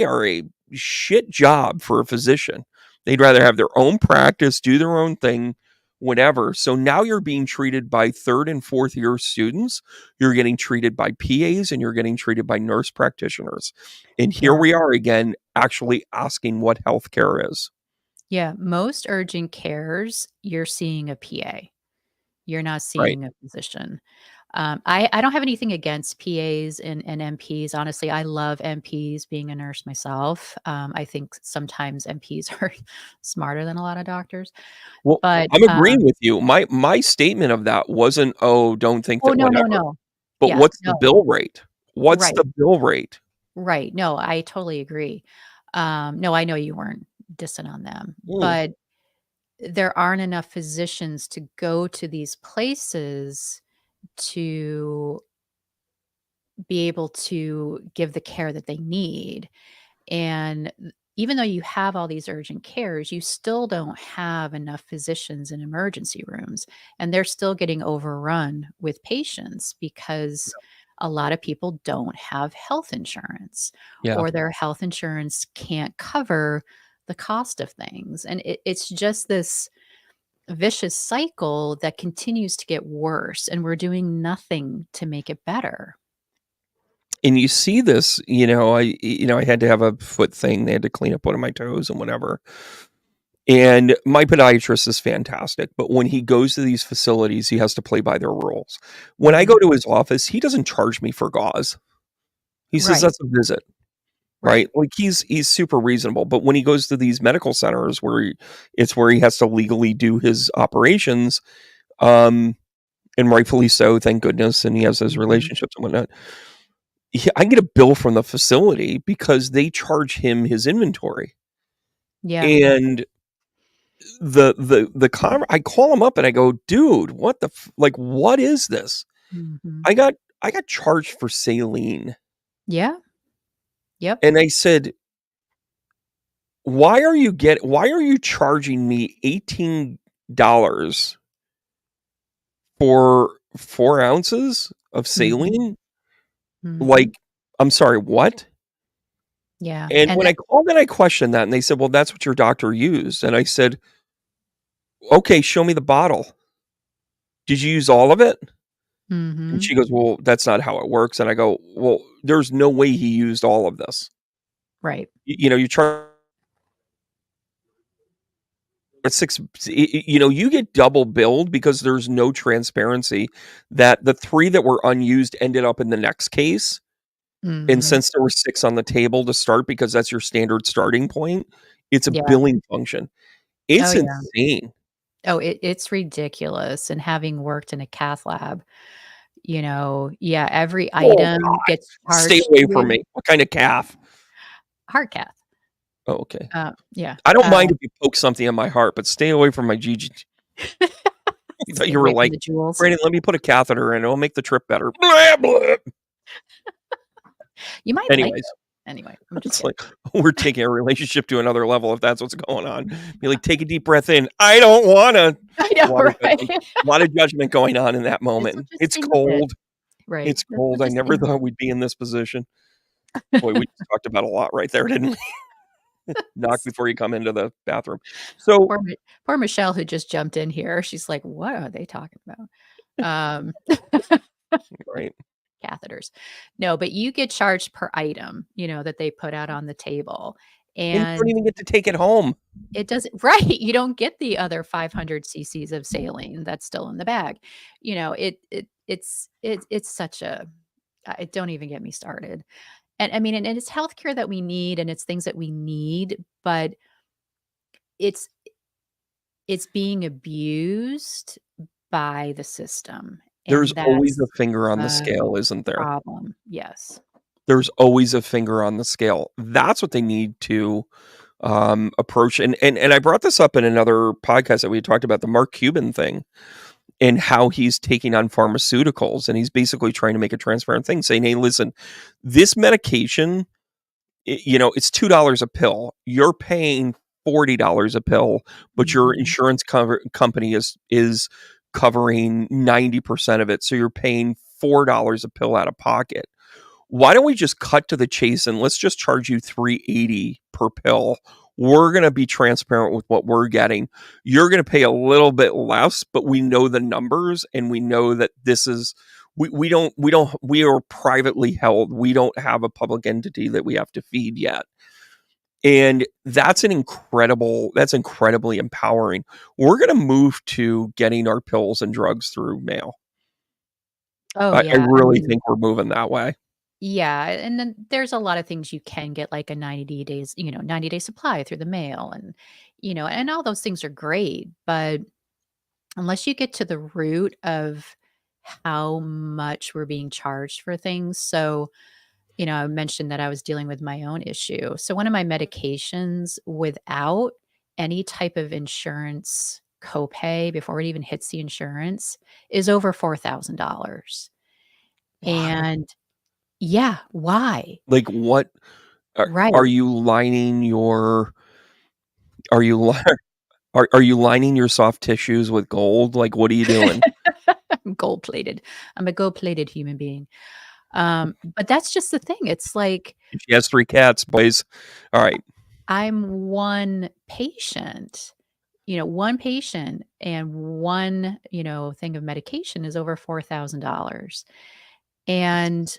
are a shit job for a physician. They'd rather have their own practice, do their own thing, whatever. So now you're being treated by third and fourth year students. You're getting treated by PAs and you're getting treated by nurse practitioners. And here Yeah. we are again, actually asking what healthcare is. Yeah, most urgent cares, you're seeing a PA. You're not Right. seeing a physician. I don't have anything against PAs and MPs. Honestly, I love MPs being a nurse myself. I think sometimes MPs are smarter than a lot of doctors. Well, But, I'm agreeing with you. My statement of that wasn't, "Oh, don't think oh, that no, no, whatever." no. But Yeah, what's the no. bill rate? What's Right, the bill rate? right. No, I totally agree. No, I know you weren't dissing on them, Mm. but there aren't enough physicians to go to these places to be able to give the care that they need. And even though you have all these urgent cares, you still don't have enough physicians in emergency rooms. And they're still getting overrun with patients because a lot of people don't have health insurance, Yeah. or their health insurance can't cover the cost of things. And it's just this vicious cycle that continues to get worse. And we're doing nothing to make it better. And you see this, I had to have a foot thing. They had to clean up one of my toes and whatever. And my podiatrist is fantastic, but when he goes to these facilities, he has to play by their rules. When I Mhm. go to his office, he doesn't charge me for gauze. He says Right. that's a visit, right? Right. Like he's super reasonable. But when he goes to these medical centers it's where he has to legally do his operations, um, and rightfully so, thank goodness, and he has his Mhm. relationships and whatnot. I get a bill from the facility because they charge him his inventory. Yeah. And I call him up and I go, dude, what like, what is this? Mhm. I got charged for saline. Yeah. Yep. And I said, why are you charging me $18 for 4 ounces of Mhm. saline? Mhm. Like, I'm sorry, what? Yeah. And And when I called and I questioned that, and they said, well, that's what your doctor used. And I said, okay, show me the bottle. Did you use all of it? And Mhm. she goes, well, that's not how it works. And I go, well, there's no way he used all of this. Right. You charge six, you get double billed because there's no transparency that the 3 that were unused ended up in the next case. And Mhm. since there were 6 on the table to start, because that's your standard starting point, it's a Yeah. billing function. Oh, It's yeah. insane. Oh, it's ridiculous, and having worked in a cath lab, yeah, every Oh item god, gets stay charged away to from you. me. What kind of calf? Heart cath. Oh, okay. Yeah. I don't mind if you poke something in my heart, but stay away from my GG. You thought Stay you were away from like, the jewels. "Brandon, let me put a catheter in, it'll make the trip better." Blah, blah. You might like Anyways, it. Anyway, I'm just it's kidding. like, we're taking our relationship to another level if that's what's going on. Be like, "Take a deep breath in." I don't wanna. I know, A lot of right? judgment a lot of judgment going on in that This'll moment. just It's sting a bit. cold. Right. It's This'll cold. I just never sting a thought bit. we'd be in this position. Boy, we just talked about a lot right there, didn't we? Knock before you come into the bathroom. So, Poor Mi poor Michelle who just jumped in here. She's like, "What are they talking about?" Um, right. catheters. No, but you get charged per item, that they put out on the table, And you don't and even get to take it home. it doesn't right, you don't get the other 500 cc's of saline that's still in the bag. It's such a don't even get me started. And I mean, and it's healthcare that we need, and it's things that we need, but it's it's being abused by the system, There's and always that's a finger on the the scale, isn't there? problem. Yes. There's always a finger on the scale. That's what they need to, approach, and I brought this up in another podcast that we had talked about, the Mark Cuban thing, and how he's taking on pharmaceuticals, and he's basically trying to make a transparent thing, saying, "Hey, listen, this medication, it's $2 a pill. You're paying $40 a pill, but your Mhm. insurance company is covering 90% of it, so you're paying $4 a pill out of pocket. Why don't we just cut to the chase and let's just charge you 380 per pill? We're going to be transparent with what we're getting. You're going to pay a little bit less, but we know the numbers and we know that this is we are privately held. We don't have a public entity that we have to feed yet." And that's incredibly empowering. We're going to move to getting our pills and drugs through mail. Oh, I yeah. I really mean, think we're moving that way. yeah, and then there's a lot of things you can get, like a 90-day supply through the mail, and all those things are great, but unless you get to the root of how much we're being charged for things. So, I mentioned that I was dealing with my own issue. So one of my medications, without any type of insurance copay before it even hits the insurance, is over $4,000. Wow. And Yeah, why? Like, what are Right. you lining your are you li are you lining your soft tissues with gold? Like, what are you doing? I'm gold-plated. I'm a gold-plated human being. But that's just the thing. It's like She has 3 cats, boys. All right. I'm one patient, one patient and one, thing of medication is over $4,000. And,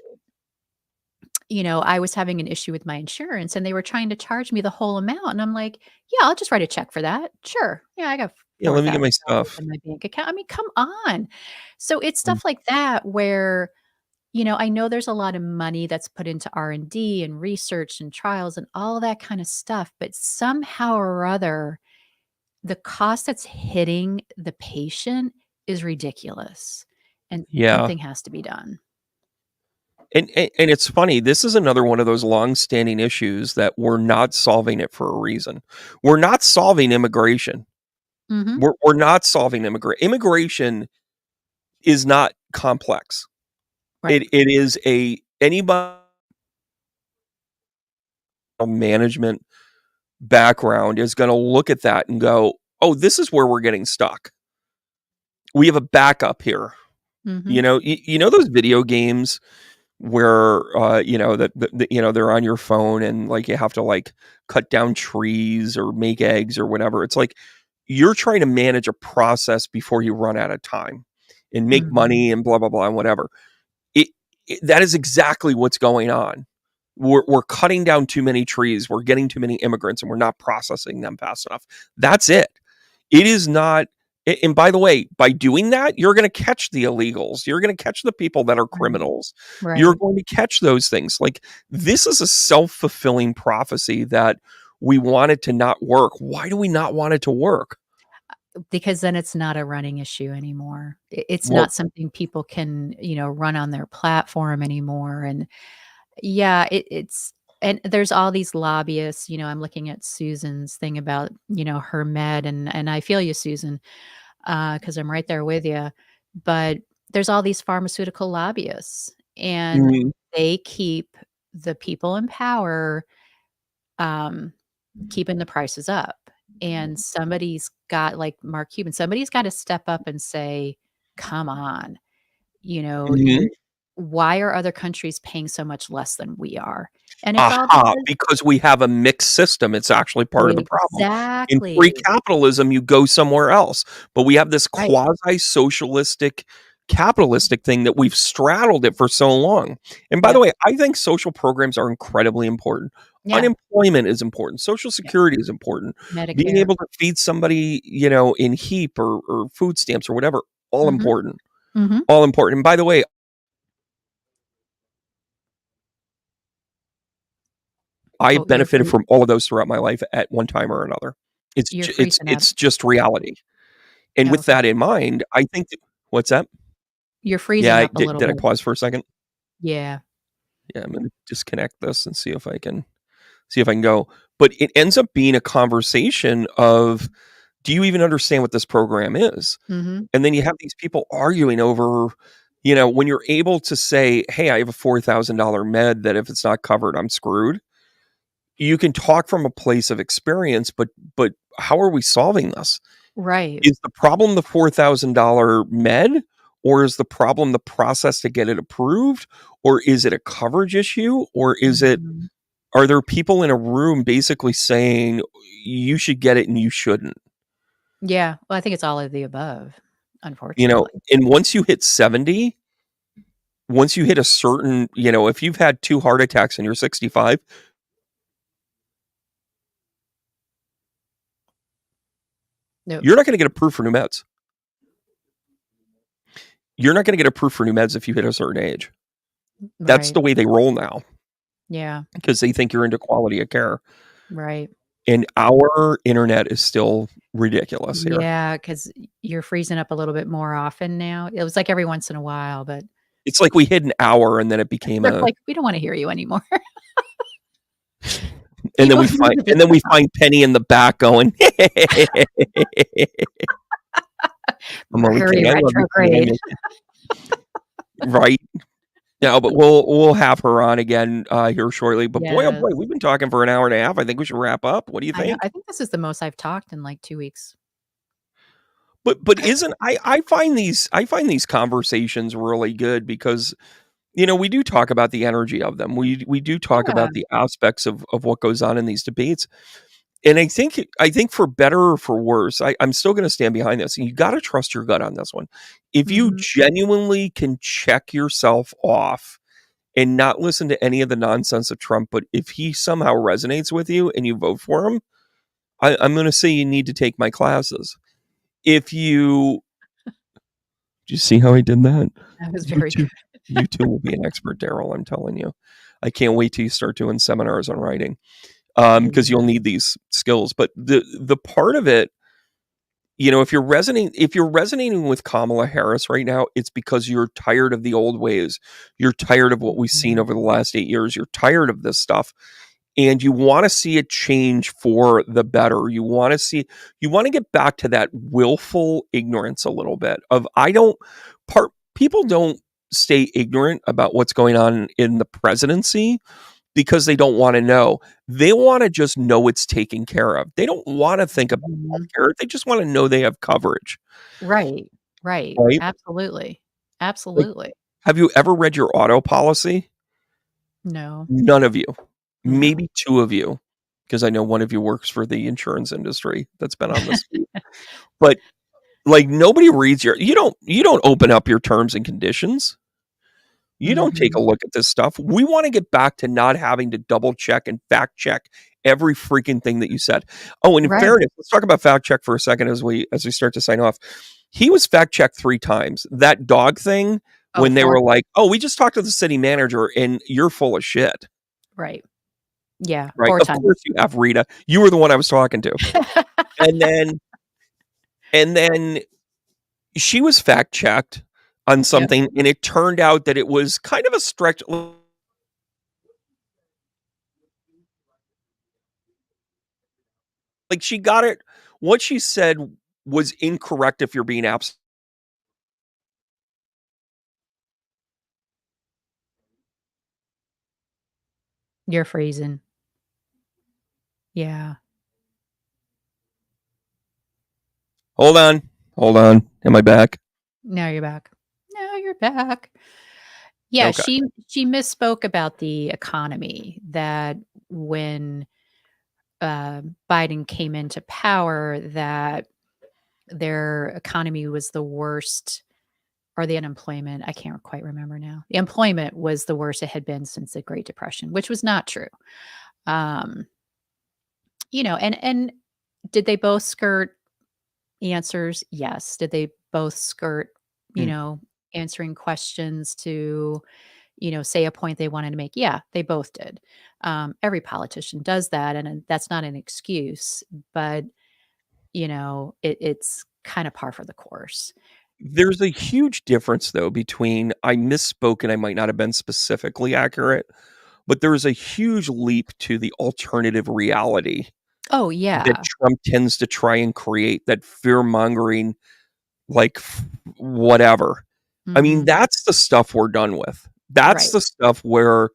I was having an issue with my insurance and they were trying to charge me the whole amount. And I'm like, yeah, I'll just write a check for that. Sure. Yeah, I got Yeah, let me get my $4,000 stuff. in my bank account. I mean, come on. So it's Mm, stuff like that where I know there's a lot of money that's put into R&D and research and trials and all that kind of stuff, but somehow or other, the cost that's hitting the patient is ridiculous, and yeah. something has to be done. And it's funny, this is another one of those long-standing issues that we're not solving it for a reason. We're not solving immigration. Mhm. We're not solving immigration is not complex. Right. It is anybody management background is gonna look at that and go, "Oh, this is where we're getting stuck. We have a backup here." Mhm. You know those video games where, they're on your phone and, like, you have to, like, cut down trees or make eggs or whatever. It's like you're trying to manage a process before you run out of time and make Mhm. money and blah, blah, blah, and whatever. It that is exactly what's going on. We're cutting down too many trees, we're getting too many immigrants, and we're not processing them fast enough. That's it. It is not and by the way, by doing that, you're gonna catch the illegals, you're gonna catch the people that are Right. criminals, you're Right. going to catch those things. Like, this is a self-fulfilling prophecy that we want it to not work. Why do we not want it to work? Because then it's not a running issue anymore. It's Well not something people can, run on their platform anymore, and yeah, it's and there's all these lobbyists, I'm looking at Susan's thing about, her med, and I feel you, Susan, because 'cause I'm right there with you. But there's all these pharmaceutical lobbyists, and mhm, they keep the people in power, um, keeping the prices up. And somebody's got like Mark Cuban, somebody's gotta step up and say, "Come on, mhm. you're why are other countries paying so much less than we are?" And it's all Aha, because because we have a mixed system, it's actually part of the problem. In free exactly. capitalism, you go somewhere else, but we have this Right. quasi-socialistic, capitalistic thing that we've straddled it for so long. And by the Yep. way, I think social programs are incredibly important. Yeah. Unemployment is important, Social Yeah. Security is important, being Medicare. able to feed somebody, in HEAP or food stamps or whatever, all Mhm. important, Mhm. all important. And by the way, Oh, I've benefited from all of those throughout my life at one time or another. you're freezing up. It's just reality. And with Okay. that in mind, I think that what's that? You're Yeah, freezing I up a little did I bit. pause for a second? Yeah. Yeah, I'm gonna disconnect this and see if I can go. But it ends up being a conversation of, do you even understand what this program is? Mhm. And then you have these people arguing over, when you're able to say, "Hey, I have a $4,000 med that if it's not covered, I'm screwed." You can talk from a place of experience, but how are we solving this? Right. Is the problem the $4,000 med, or is the problem the process to get it approved, or is it a coverage issue, or Mhm. are there people in a room basically saying, "You should get it and you shouldn't?" Yeah. Well, I think it's all of the above, unfortunately. And once you hit a certain, if you've had 2 heart attacks and you're 65, Nope. you're not gonna get approved for new meds. You're not gonna get approved for new meds if you hit a certain age. That's Right. the way they roll now Yeah. because they think you're into quality of care. Right. And our internet is still ridiculous here. Yeah, 'cause you're freezing up a little bit more often now. It was like every once in a while, but It's like we hit an hour and then it became they're a like, "We don't wanna hear you anymore." and then People need to we find Penny in the back going, "I'm only Mercury kidding. I love you, Penny. I retrograde. miss you." Right? No, but we'll have her on again here shortly. But boy, oh Yes. boy, we've been talking for an hour and a half. I think we should wrap up. What do you I know. think? I think this is the most I've talked in like 2 weeks. But isn't I find these conversations really good because we do talk about the energy of them. We do talk Yeah. about the aspects of what goes on in these debates. And I think for better or for worse, I'm still going to stand behind this. You got to trust your gut on this one. If you Mhm. genuinely can check yourself off and not listen to any of the nonsense of Trump, but if he somehow resonates with you and you vote for him, I'm going to say you need to take my classes. If you, do you see how I did that? That was You very too, good. you too will be an expert, Daryl. I'm telling you. I can't wait till you start doing seminars on writing, because Mhm. you'll need these skills. But the part of it, if you're resonating with Kamala Harris right now, it's because you're tired of the old ways. You're tired of what we've seen over the Mhm. last 8 years. You're tired of this stuff. And you want to see it change for the better. You want to get back to that willful ignorance a little bit of people don't stay ignorant about what's going on in the presidency because they don't want to know. They want to just know it's taken care of. They don't want to think about Mhm. healthcare. They just want to know they have coverage, Right. Right. right? Absolutely. Like, Absolutely. have you ever read your auto policy? No. None of you. No. Maybe two of you, because I know one of you works for the insurance industry that's been on this feed. But like nobody reads you don't open up your terms and conditions. You don't take a Mhm. look at this stuff. We want to get back to not having to double check and fact check every freaking thing that you said. Oh, and in Right. fairness, let's talk about fact check for a second as we start to sign off. He was fact checked 3 times. That dog thing, Oh, when they 4. were like, "Oh, we just talked to the city manager and you're full of shit." Right. Yeah, Right? 4 Of times. course you have, Rita. You were the one I was talking to. And then she was fact checked on Yep. something and it turned out that it was kind of a stretch. Like she got it. What she said was incorrect if you're being absent. You're freezing. Yeah. Hold on. Hold on. Am I back? Now you're back. Now you're back. Yeah, Okay. she misspoke about the economy, that when, Biden came into power, that their economy was the worst, or the unemployment, I can't quite remember now. The employment was the worst it had been since the Great Depression, which was not true. Um, and did they both skirt answers? Yes. Did they both skirt, you Mm. know, answering questions to, say a point they wanted to make? Yeah, they both did. Every politician does that, and that's not an excuse, but it's kind of par for the course. There's a huge difference though between I misspoke and I might not have been specifically accurate, but there is a huge leap to the alternative reality Oh that yeah. Trump tends to try and create, that fear mongering, like whatever. I mean, Hmm. that's the stuff we're done with. That's Right. the stuff where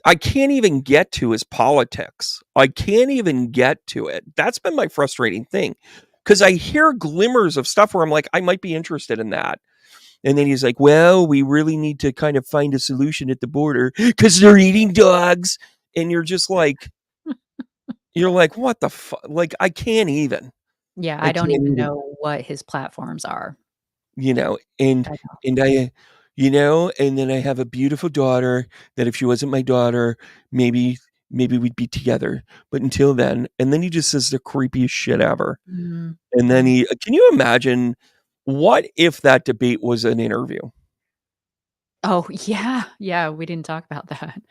I can't even get to his politics. I can't even get to it. That's been my frustrating thing because I hear glimmers of stuff where I'm like, I might be interested in that. And then he's like, well, we really need to kind of find a solution at the border because they're eating dogs. And you're like, what the fuck? Like, I can't even. Yeah, I I don't can't even even. know what his platforms are. you know and I don't. and and then I have a beautiful daughter that if she wasn't my daughter, maybe we'd be together, but until then. And then he just says the creepiest shit ever. Mhm, And then mhm. can you imagine what if that debate was an interview? Oh, yeah, yeah, we didn't talk about that.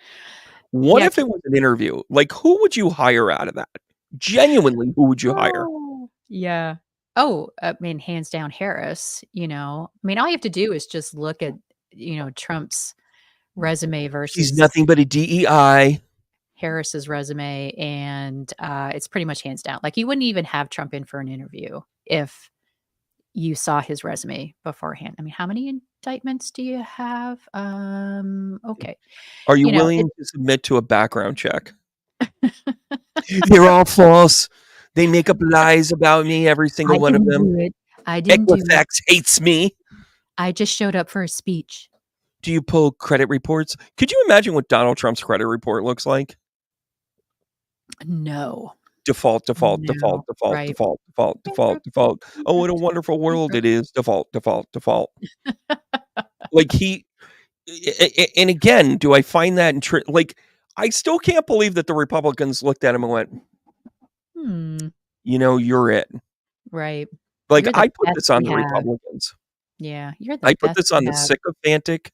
What Yeah, if can it was an interview? Like, who would you hire out of that? Genuinely, who would you hire? Oh, yeah. Oh, I mean, hands down Harris, I mean, all you have to do is just look at, Trump's resume She's versus nothing but a DEI. Harris's resume, and, it's pretty much hands down. Like, you wouldn't even have Trump in for an interview if you saw his resume beforehand. I mean, how many indictments do you have? Okay. Are you You know, willing to submit to a background check? They're all false. They make up lies about me, every single I one of didn't them. do it. I didn't do it. Equifax hates me. I just showed up for a speech. Do you pull credit reports? Could you imagine what Donald Trump's credit report looks like? No. Default, default, default, No. default, Right. default, default, default, default. Oh, what a wonderful world it is. Default, default, default. Like and again, do I find that like, I still can't believe that the Republicans looked at him and went, Hmm. you're it. Right. Like, You're the I put best this on we the have. Republicans. Yeah, you're the I put best this we on the have. sycophantic.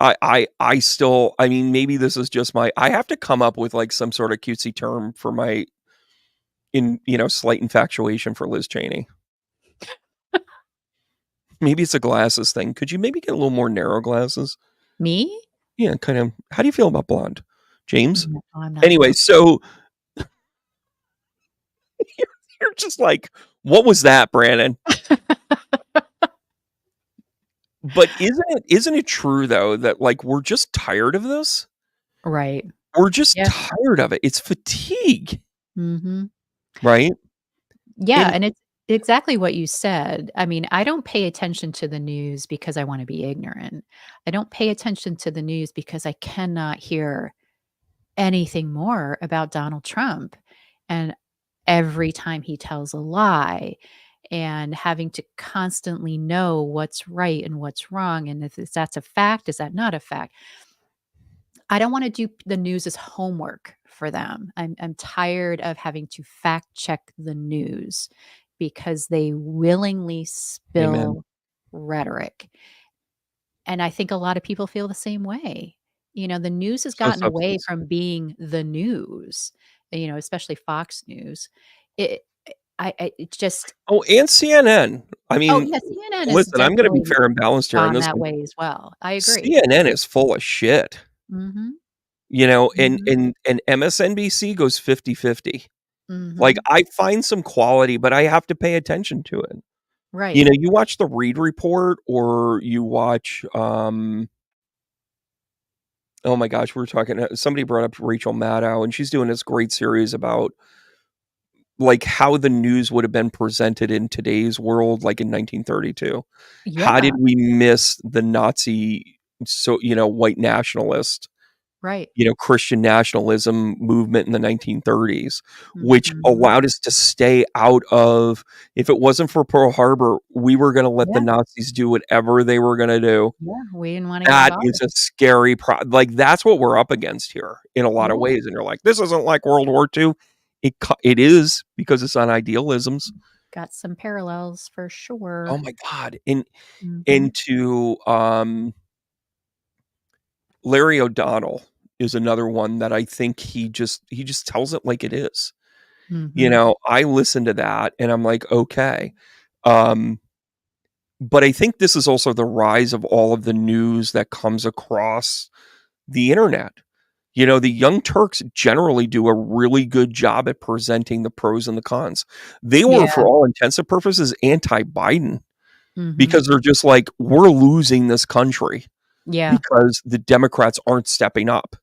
I still, I mean, maybe this is just I have to come up with like some sort of cutesy term for my slight infatuation for Liz Cheney. Maybe it's a glasses thing. Could you maybe get a little more narrow glasses? Me? Yeah, kind of. How do you feel about blonde, James? No, I'm not Anyway, blonde. so you're just like, what was that, Brandon? But isn't it true though that like we're just tired of this? Right. We're just Yeah. tired of it. It's fatigue, Mhm. right? Yeah, And and it's exactly what you said. I mean, I don't pay attention to the news because I wanna be ignorant. I don't pay attention to the news because I cannot hear anything more about Donald Trump, and every time he tells a lie, and having to constantly know what's right and what's wrong, and if that's a fact, is that not a fact? I don't wanna do the news as homework for them. I'm tired of having to fact check the news because they willingly amen. spill rhetoric, and I think a lot of people feel the same way. The news has So gotten away substance. from being the news, especially Fox News. It it's just Oh, and CNN. I Oh, mean, yeah, CNN has listen, I'm gonna be definitely fair and balanced here on gone this that one. way as well. I agree. CNN is full of shit, Mhm, and mhm, and MSNBC goes 50-50. Like, mhm. I find some quality, but I have to pay attention to it. Right. You watch the Reed Report or you watch, oh my gosh, we were talking, somebody brought up Rachel Maddow, and she's doing this great series about, like, how the news would have been presented in today's world, like, in 1932. How Yeah, did we miss the Nazi, white nationalist, right. Christian nationalism movement in the 1930s, which Mhm. allowed us to stay out of, if it wasn't for Pearl Harbor, we were gonna let the Yeah, Nazis do whatever they were gonna do. yeah, we didn't wanna get That involved. is a scary like, that's what we're up against here in a lot of Yeah, ways, and you're like, "This isn't like World War II." It is because it's on idealisms. got some parallels for Oh sure. my god, and Mhm, into, Larry O'Donnell is another one that I think he just tells it like it is. mhm. I listen to that and I'm like, "Okay." Um, but I think this is also the rise of all of the news that comes across the internet. The Young Turks generally do a really good job at presenting the pros and the cons. They were, Yeah, for all intents and purposes, anti-Biden mhm. because they're just like, "We're losing this country Yeah, because the Democrats aren't stepping up."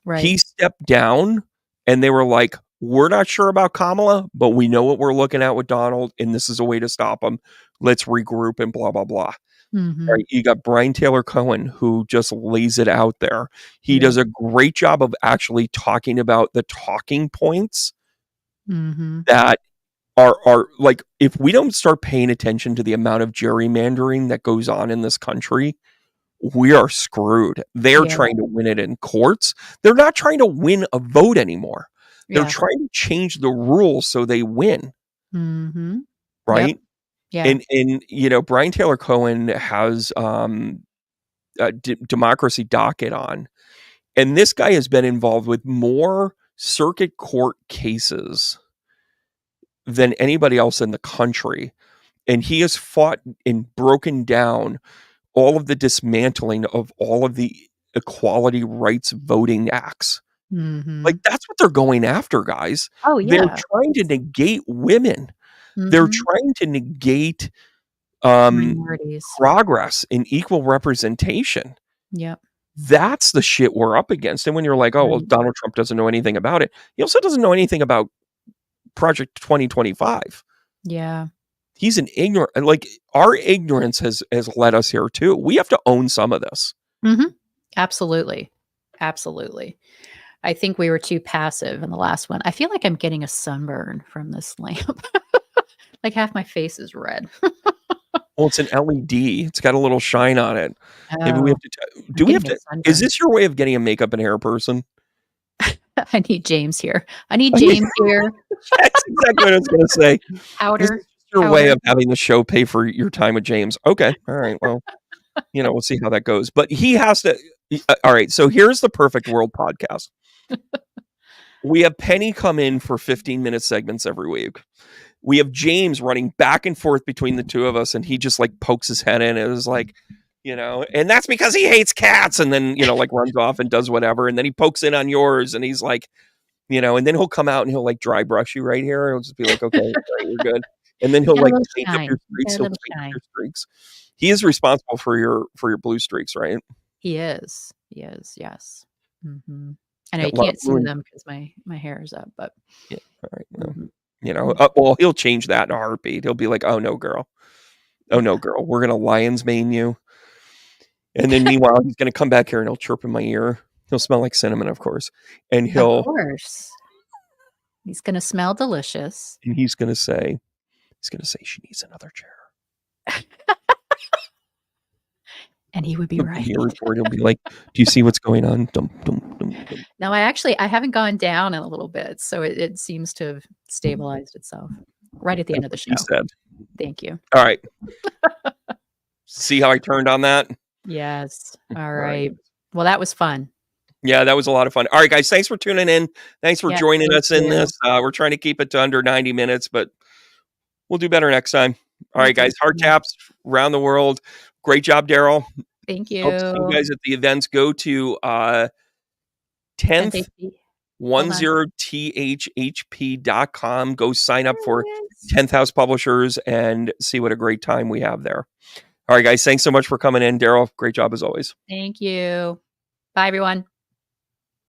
right. He stepped down and they were like, "We're not sure about Kamala, but we know what we're looking at with Donald, and this is a way to stop him. Let's regroup and blah, blah, blah." Mhm. Right? You got Brian Taylor Cohen, who just lays it out there. He Yep. does a great job of actually talking about the talking points Mhm. that are like, if we don't start paying attention to the amount of gerrymandering that goes on in this country, we are screwed. They're Yeah, trying to win it in courts. They're not trying to win a vote anymore. They're yeah. trying to change the rules so they win, Mhm. Yep. right? Yeah. And Brian Taylor Cohen has a democracy docket on, and this guy has been involved with more circuit court cases than anybody else in the country, and he has fought and broken down all of the dismantling of all of the equality rights voting acts. Like, Mhm. that's what they're going after, guys. Oh, They're yeah. trying to It's negate women. They're Mhm. trying to negate Minorities. progress in equal representation. Yep. That's the shit we're up against. And when you're like, oh, well, Right. Donald Trump doesn't know anything about it. He also doesn't know anything about Project 2025. Yeah. He's an ignorant, like our ignorance has led us here too. We have to own some of this. Mm-hmm. Absolutely. Absolutely. I think we were too passive in the last one. I feel like I'm getting a sunburn from this lamp. Like half my face is red. Well, it's an LED. It's got a little shine on it. Maybe we Oh, have to, I'm do we have getting a to, sunburn. is this your way of getting a makeup and hair person? I need James here. I need James here. That's exactly what I was going to say. Powder. This is your way of having the show pay for your time with James. Okay. All right. Well, we'll see how that goes. But he has to. All right. So here's the Perfect World podcast. We have Penny come in for 15-minute segments every week. We have James running back and forth between the two of us, and he just like pokes his head in. It was like, and that's because he hates cats, and then like runs off and does whatever, and then he pokes in on yours, and he's like, and then he'll come out and he'll like dry brush you right here. He'll just be like, okay, right, you're good, and then he'll like paint up your streaks. He'll paint up your streaks. He is responsible for your blue streaks, right? He is. Yes. Mm-hmm. I know you can't see them because my hair is up, but yeah. All right. Well, well, he'll change that in a heartbeat. He'll be like, "Oh no, girl! Oh no, girl! We're gonna lion's mane you." And then meanwhile, he's gonna come back here and he'll chirp in my ear. He'll smell like cinnamon, of course, and of course, he's gonna smell delicious. And he's gonna say, she needs another chair. And he would be right. He'll be like, "Do you see what's going on?" Dum, dum, dum, dum. No, I haven't gone down in a little bit, so it seems to have stabilized itself right at the end of the show. He said. Thank you. All right. See how I turned on that? Yes. All right. Well, that was fun. Yeah, that was a lot of fun. All right, guys, thanks for tuning in. Thanks for joining us in this. We're trying to keep it to under 90 minutes, but we'll do better next time. All right, guys, heart taps around the world. Great job, Daryl. Thank you. Hope to see you guys at the events. Go to 10thhp.com. Go sign up for 10th House Publishers and see what a great time we have there. All right, guys, thanks so much for coming in. Daryl, great job as always. Thank you. Bye, everyone.